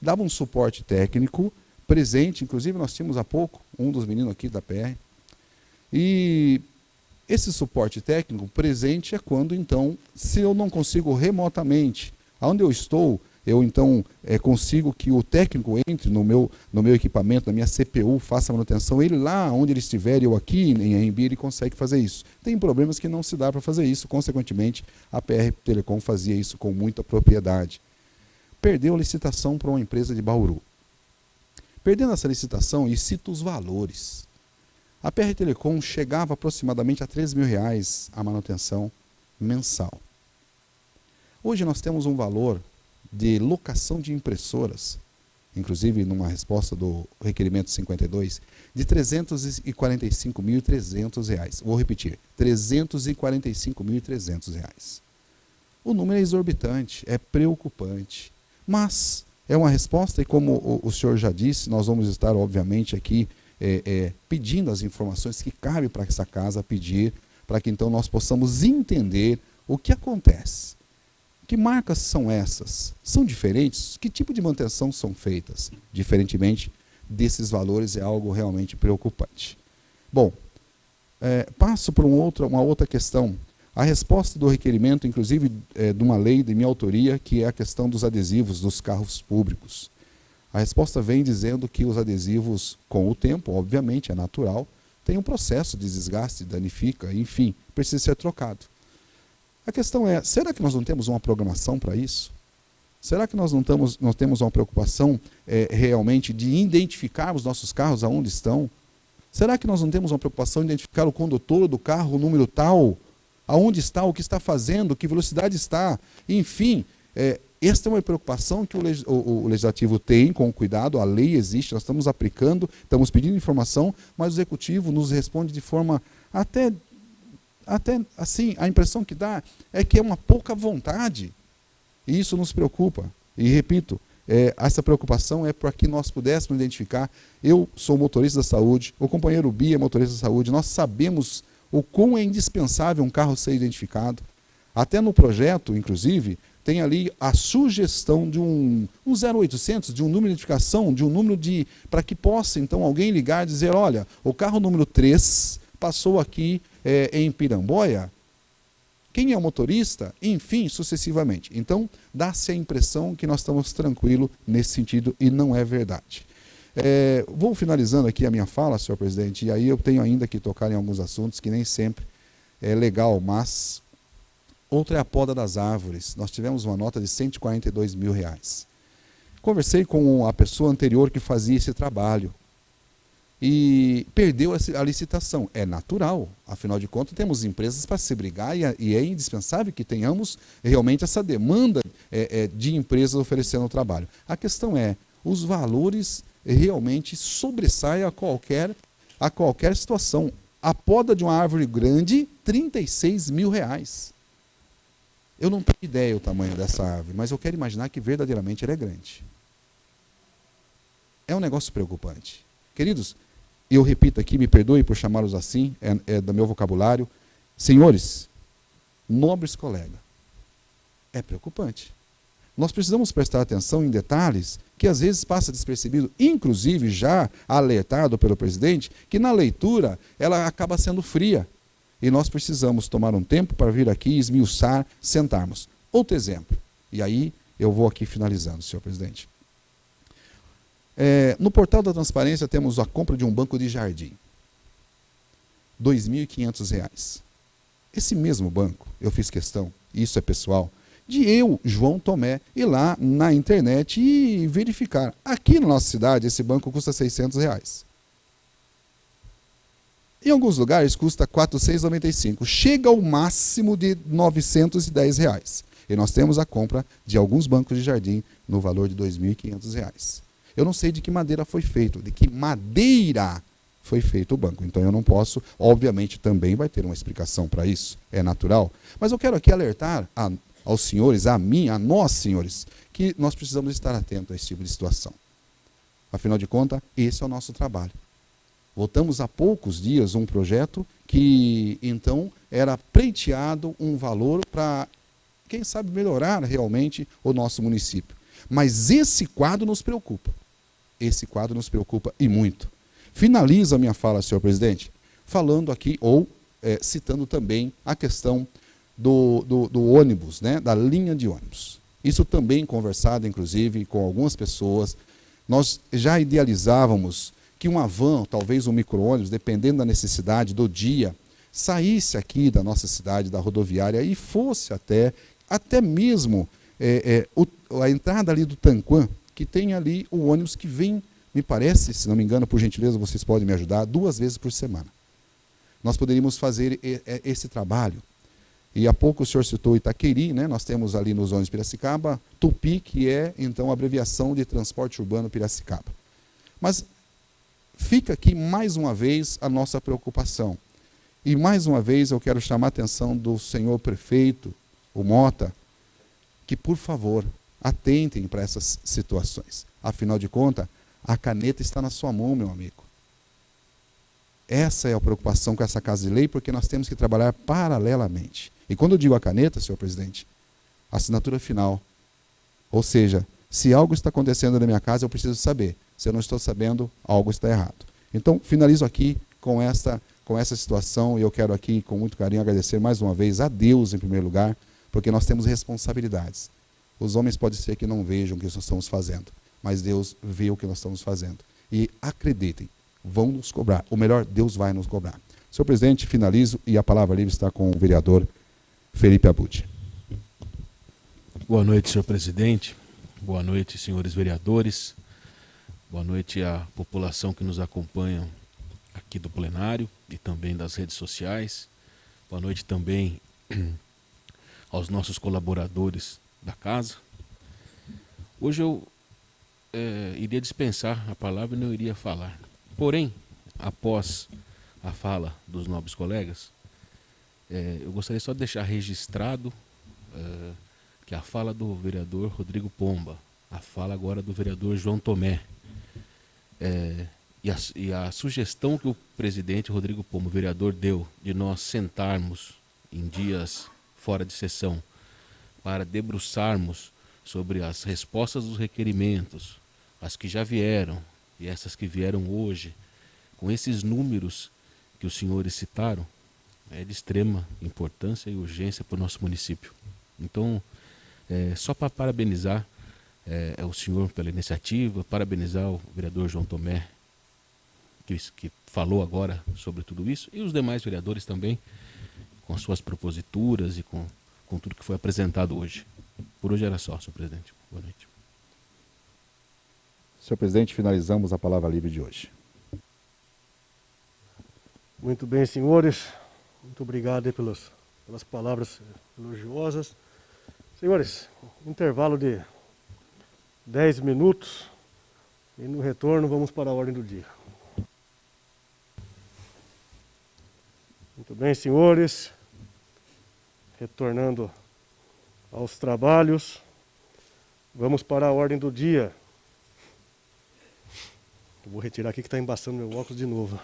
Dava um suporte técnico presente, inclusive nós tínhamos há pouco um dos meninos aqui da PR. E esse suporte técnico presente é quando, então, se eu não consigo remotamente, aonde eu estou, eu então consigo que o técnico entre no meu equipamento, na minha CPU, faça a manutenção, ele lá onde ele estiver, eu aqui em AMB, ele consegue fazer isso. Tem problemas que não se dá para fazer isso, consequentemente, a PR Telecom fazia isso com muita propriedade. Perdeu a licitação para uma empresa de Bauru. Perdendo essa licitação, e cito os valores, a PR Telecom chegava aproximadamente a R$3 mil a manutenção mensal. Hoje nós temos um valor de locação de impressoras, inclusive numa resposta do requerimento 52, de R$ 345.300. Vou repetir, R$ 345.300. O número é exorbitante, é preocupante, mas é uma resposta e, como o senhor já disse, nós vamos estar, obviamente, aqui pedindo as informações que cabe para essa casa pedir, para que então nós possamos entender o que acontece. Que marcas são essas? São diferentes? Que tipo de manutenção são feitas? Diferentemente desses valores, é algo realmente preocupante. Bom, passo para uma outra questão. A resposta do requerimento, inclusive, de uma lei de minha autoria, que é a questão dos adesivos dos carros públicos. A resposta vem dizendo que os adesivos, com o tempo, obviamente, é natural, tem um processo de desgaste, danifica, enfim, precisa ser trocado. A questão é, será que nós não temos uma programação para isso? Será que nós não temos uma preocupação realmente de identificar os nossos carros aonde estão? Será que nós não temos uma preocupação de identificar o condutor do carro, o número tal, aonde está, o que está fazendo, que velocidade está? Enfim, esta é uma preocupação que o Legislativo tem com cuidado, a lei existe, nós estamos aplicando, estamos pedindo informação, mas o Executivo nos responde de forma até assim, a impressão que dá é que é uma pouca vontade. E isso nos preocupa. E repito, essa preocupação é para que nós pudéssemos identificar. Eu sou motorista da saúde, o companheiro Bia é motorista da saúde, nós sabemos o quão é indispensável um carro ser identificado. Até no projeto, inclusive, tem ali a sugestão de um 0800, de um número de identificação, de um número para que possa, então, alguém ligar e dizer, olha, o carro número 3 passou aqui em Piramboia, quem é o motorista, enfim, sucessivamente. Então, dá-se a impressão que nós estamos tranquilos nesse sentido, e não é verdade. Vou finalizando aqui a minha fala, senhor presidente, e aí eu tenho ainda que tocar em alguns assuntos que nem sempre é legal, mas outra é a poda das árvores. Nós tivemos uma nota de R$142 mil. Conversei com a pessoa anterior que fazia esse trabalho, e perdeu a licitação. É natural, afinal de contas temos empresas para se brigar e é indispensável que tenhamos realmente essa demanda de empresas oferecendo trabalho. A questão é, os valores realmente sobressaem a qualquer situação. A poda de uma árvore grande, R$36 mil. Eu não tenho ideia o tamanho dessa árvore, mas eu quero imaginar que verdadeiramente ela é grande. É um negócio preocupante. Queridos, eu repito aqui, me perdoe por chamá-los assim, é do meu vocabulário. Senhores, nobres colegas, é preocupante. Nós precisamos prestar atenção em detalhes que às vezes passa despercebido, inclusive já alertado pelo presidente, que na leitura ela acaba sendo fria. E nós precisamos tomar um tempo para vir aqui, esmiuçar, sentarmos. Outro exemplo, e aí eu vou aqui finalizando, senhor presidente. No portal da transparência temos a compra de um banco de jardim. R$2.500. Esse mesmo banco, eu fiz questão, isso é pessoal, de eu, João Tomé, ir lá na internet e verificar. Aqui na nossa cidade, esse banco custa R$600. Em alguns lugares custa R$ 495. Chega ao máximo de R$ 910. E nós temos a compra de alguns bancos de jardim no valor de R$ 2.500. Eu não sei de que madeira foi feito, de que madeira foi feito o banco. Então eu não posso, obviamente também vai ter uma explicação para isso, é natural. Mas eu quero aqui alertar aos senhores, a mim, a nós senhores, que nós precisamos estar atentos a esse tipo de situação. Afinal de contas, esse é o nosso trabalho. Votamos há poucos dias um projeto que, então, era pleiteado um valor para, quem sabe, melhorar realmente o nosso município. Mas esse quadro nos preocupa. Esse quadro nos preocupa e muito. Finalizo a minha fala, senhor presidente, falando aqui, ou citando também a questão do ônibus, né, da linha de ônibus. Isso também conversado, inclusive, com algumas pessoas. Nós já idealizávamos que uma van, talvez um micro-ônibus, dependendo da necessidade do dia, saísse aqui da nossa cidade, da rodoviária, e fosse até mesmo a entrada ali do Tanquã, que tem ali o ônibus que vem, me parece, se não me engano, por gentileza, vocês podem me ajudar, 2 vezes por semana. Nós poderíamos fazer esse trabalho. E há pouco o senhor citou Itaqueri, né? Nós temos ali nos ônibus Piracicaba, Tupi, que é, então, a abreviação de Transporte Urbano Piracicaba. Mas fica aqui, mais uma vez, a nossa preocupação. E, mais uma vez, eu quero chamar a atenção do senhor prefeito, o Mota, que, por favor, atentem para essas situações. Afinal de contas, a caneta está na sua mão, meu amigo. Essa é a preocupação com essa Casa de Lei, porque nós temos que trabalhar paralelamente. E quando eu digo a caneta, senhor presidente, a assinatura final. Ou seja, se algo está acontecendo na minha casa, eu preciso saber. Se eu não estou sabendo, algo está errado. Então, finalizo aqui com essa situação, e eu quero aqui, com muito carinho, agradecer mais uma vez a Deus, em primeiro lugar, porque nós temos responsabilidades. Os homens pode ser que não vejam o que nós estamos fazendo, mas Deus vê o que nós estamos fazendo. E acreditem, vão nos cobrar. Ou melhor, Deus vai nos cobrar. Senhor presidente, finalizo, e a palavra livre está com o vereador Felipe Abud. Boa noite, senhor presidente. Boa noite, senhores vereadores. Boa noite à população que nos acompanha aqui do plenário e também das redes sociais. Boa noite também aos nossos colaboradores da casa. Hoje eu iria dispensar a palavra e não iria falar. Porém, após a fala dos nobres colegas, eu gostaria só de deixar registrado que a fala do vereador Rodrigo Pomba, a fala agora do vereador João Tomé, e a sugestão que o presidente Rodrigo Pomba, o vereador, deu de nós sentarmos em dias fora de sessão para debruçarmos sobre as respostas dos requerimentos, as que já vieram e essas que vieram hoje, com esses números que os senhores citaram, é de extrema importância e urgência para o nosso município. Então, só para parabenizar o senhor pela iniciativa, parabenizar o vereador João Tomé, que falou agora sobre tudo isso, e os demais vereadores também, com suas proposituras e com tudo que foi apresentado hoje. Por hoje era só, senhor presidente. Boa noite. Senhor presidente, finalizamos a palavra livre de hoje. Muito bem, senhores. Muito obrigado aí pelas palavras elogiosas. Senhores, intervalo de 10 minutos e no retorno vamos para a ordem do dia. Muito bem, senhores. Retornando aos trabalhos, vamos para a ordem do dia. Eu vou retirar aqui que está embaçando meu óculos de novo.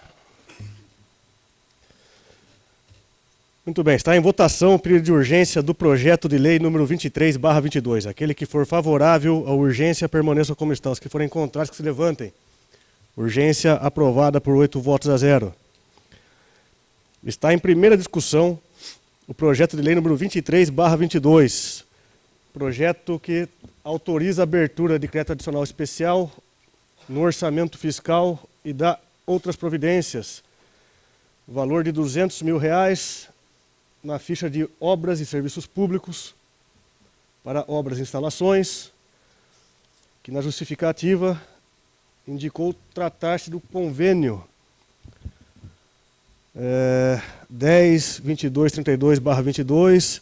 Muito bem, está em votação o pedido de urgência do projeto de lei número 23/22. Aquele que for favorável à urgência permaneça como está. Os que forem contrários que se levantem. Urgência aprovada por 8 votos a 0. Está em primeira discussão o projeto de lei número 23/22. Projeto que autoriza a abertura de crédito adicional especial no orçamento fiscal e dá outras providências. Valor de R$200 mil na ficha de obras e serviços públicos, para obras e instalações, que na justificativa indicou tratar-se do convênio 10.2232/22,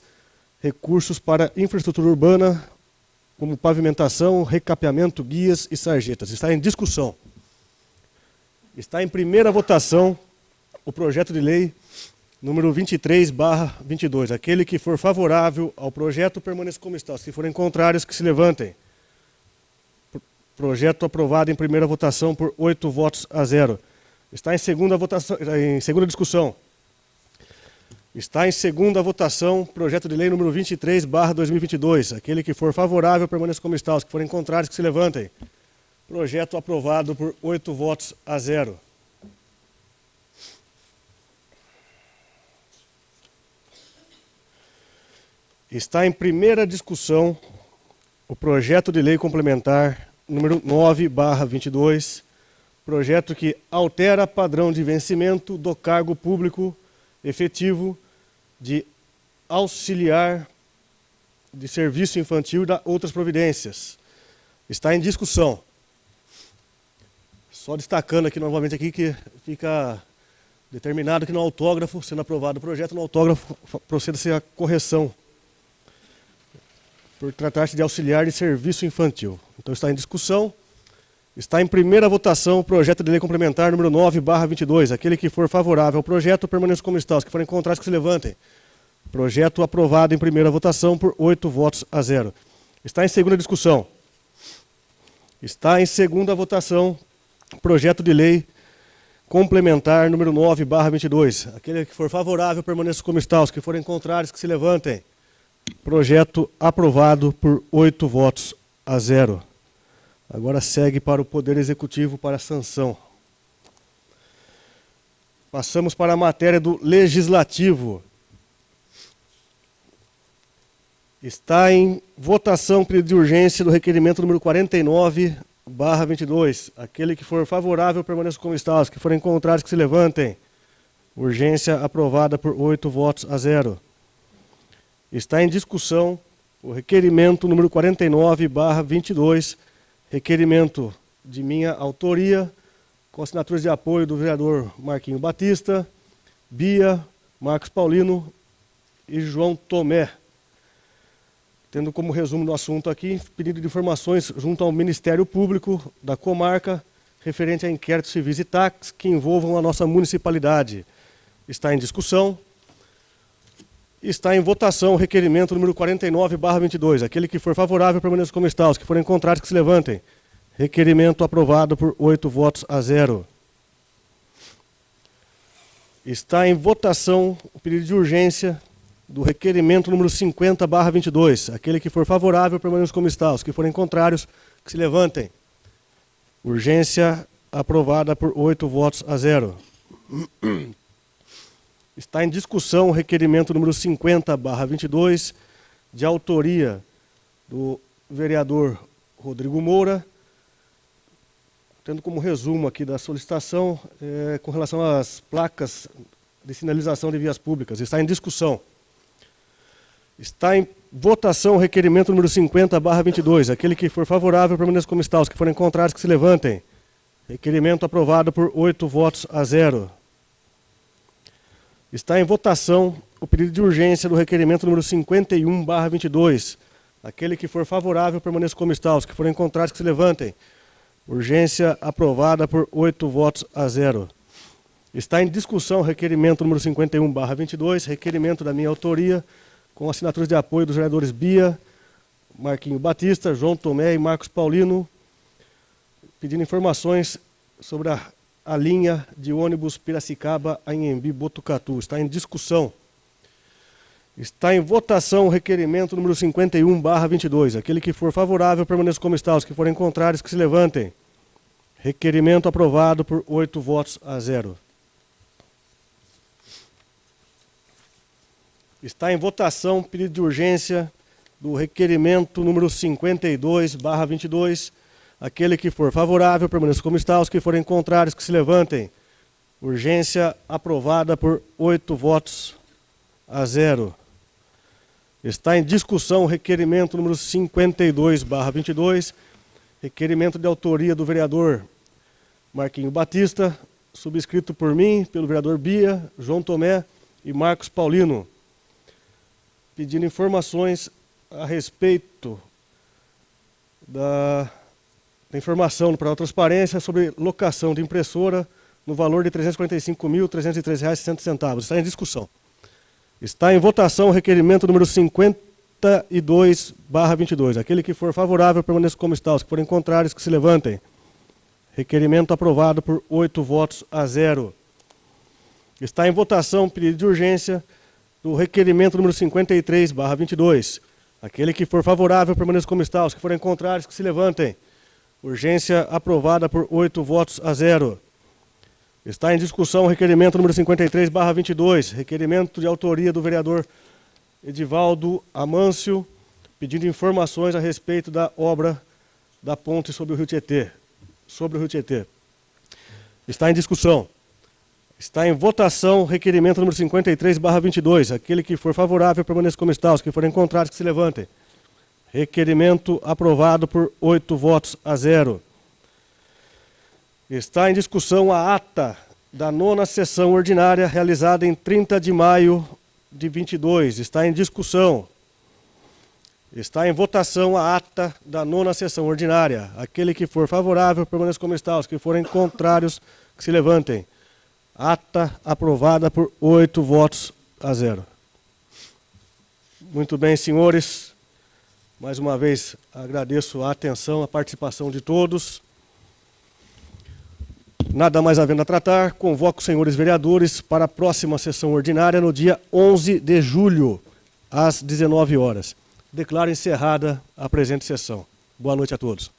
recursos para infraestrutura urbana, como pavimentação, recapeamento, guias e sarjetas. Está em discussão. Está em primeira votação o projeto de lei número 23/22. Aquele que for favorável ao projeto permaneça como está. Se forem contrários, que se levantem. Projeto aprovado em primeira votação por 8 votos a 0. Está em segunda votação, em segunda discussão. Está em segunda votação projeto de lei número 23/2022. Aquele que for favorável permaneça como está. Os que forem contrários, que se levantem. Projeto aprovado por 8 votos a 0. Está em primeira discussão o projeto de lei complementar número 9/22, projeto que altera padrão de vencimento do cargo público efetivo de auxiliar de serviço infantil e da outras providências. Está em discussão. Só destacando aqui novamente aqui que fica determinado que no autógrafo, sendo aprovado o projeto, no autógrafo proceda-se a correção, por tratar-se de auxiliar de serviço infantil. Então está em discussão. Está em primeira votação o projeto de lei complementar número 9/22. Aquele que for favorável ao projeto permaneça como está. Os que forem contrários, que se levantem. Projeto aprovado em primeira votação por 8 votos a 0. Está em segunda discussão. Está em segunda votação o projeto de lei complementar número 9/22. Aquele que for favorável permaneça como está. Os que forem contrários, que se levantem. Projeto aprovado por 8 votos a 0. Agora segue para o Poder Executivo para sanção. Passamos para a matéria do Legislativo. Está em votação pedido de urgência do requerimento número 49/22. Aquele que for favorável permaneça como está. Os que forem contrários, que se levantem. Urgência aprovada por 8 votos a 0. Está em discussão o requerimento número 49/22, requerimento de minha autoria, com assinaturas de apoio do vereador Marquinho Batista, Bia, Marcos Paulino e João Tomé. Tendo como resumo do assunto aqui, pedido de informações junto ao Ministério Público da comarca, referente a inquéritos civis e taxas que envolvam a nossa municipalidade. Está em discussão. Está em votação o requerimento número 49/22. Aquele que for favorável permaneça como está. Os que forem contrários, que se levantem. Requerimento aprovado por 8 votos a 0. Está em votação o pedido de urgência do requerimento número 50/22. Aquele que for favorável permaneça como está. Os que forem contrários, que se levantem. Urgência aprovada por 8 votos a 0. Está em discussão o requerimento número 50/22, de autoria do vereador Rodrigo Moura, tendo como resumo aqui da solicitação com relação às placas de sinalização de vias públicas. Está em discussão. Está em votação o requerimento número 50/22. Aquele que for favorável permaneça como está. Os que forem contrários, que se levantem. Requerimento aprovado por 8 votos a 0. Está em votação o pedido de urgência do requerimento número 51/22. Aquele que for favorável permaneça como está. Os que forem contrários, que se levantem. Urgência aprovada por 8 votos a 0. Está em discussão o requerimento número 51/22, requerimento da minha autoria, com assinaturas de apoio dos vereadores Bia, Marquinho Batista, João Tomé e Marcos Paulino, pedindo informações sobre a linha de ônibus Piracicaba-Anhembi-Botucatu. Está em discussão. Está em votação o requerimento número 51/22. Aquele que for favorável permaneça como está. Os que forem contrários, que se levantem. Requerimento aprovado por 8 votos a 0. Está em votação pedido de urgência do requerimento número 52/22. Aquele que for favorável permaneça como está. Os que forem contrários, que se levantem. Urgência aprovada por 8 votos a 0. Está em discussão o requerimento número 52/22, requerimento de autoria do vereador Marquinho Batista, subscrito por mim, pelo vereador Bia, João Tomé e Marcos Paulino, pedindo informações a respeito da informação para a transparência sobre locação de impressora no valor de R$ 345.303,60. Está em discussão. Está em votação o requerimento número 52/22. Aquele que for favorável permaneça como está. Os que forem contrários que se levantem. Requerimento aprovado por 8 votos a 0. Está em votação o pedido de urgência do requerimento número 53/22. Aquele que for favorável permaneça como está. Os que forem contrários que se levantem. Urgência aprovada por 8 votos a 0. Está em discussão o requerimento número 53/22, requerimento de autoria do vereador Edivaldo Amâncio, pedindo informações a respeito da obra da ponte sobre o Rio Tietê. Está em discussão. Está em votação o requerimento número 53/22. Aquele que for favorável permaneça como está. Os que forem contrários que se levantem. Requerimento aprovado por 8 votos a 0. Está em discussão a ata da 9ª sessão ordinária realizada em 30 de maio de 22. Está em discussão. Está em votação a ata da 9ª sessão ordinária. Aquele que for favorável permaneça como está. Os que forem contrários que se levantem. Ata aprovada por 8 votos a 0. Muito bem, senhores. Mais uma vez agradeço a atenção, a participação de todos. Nada mais havendo a tratar, convoco os senhores vereadores para a próxima sessão ordinária no dia 11 de julho, às 19 horas. Declaro encerrada a presente sessão. Boa noite a todos.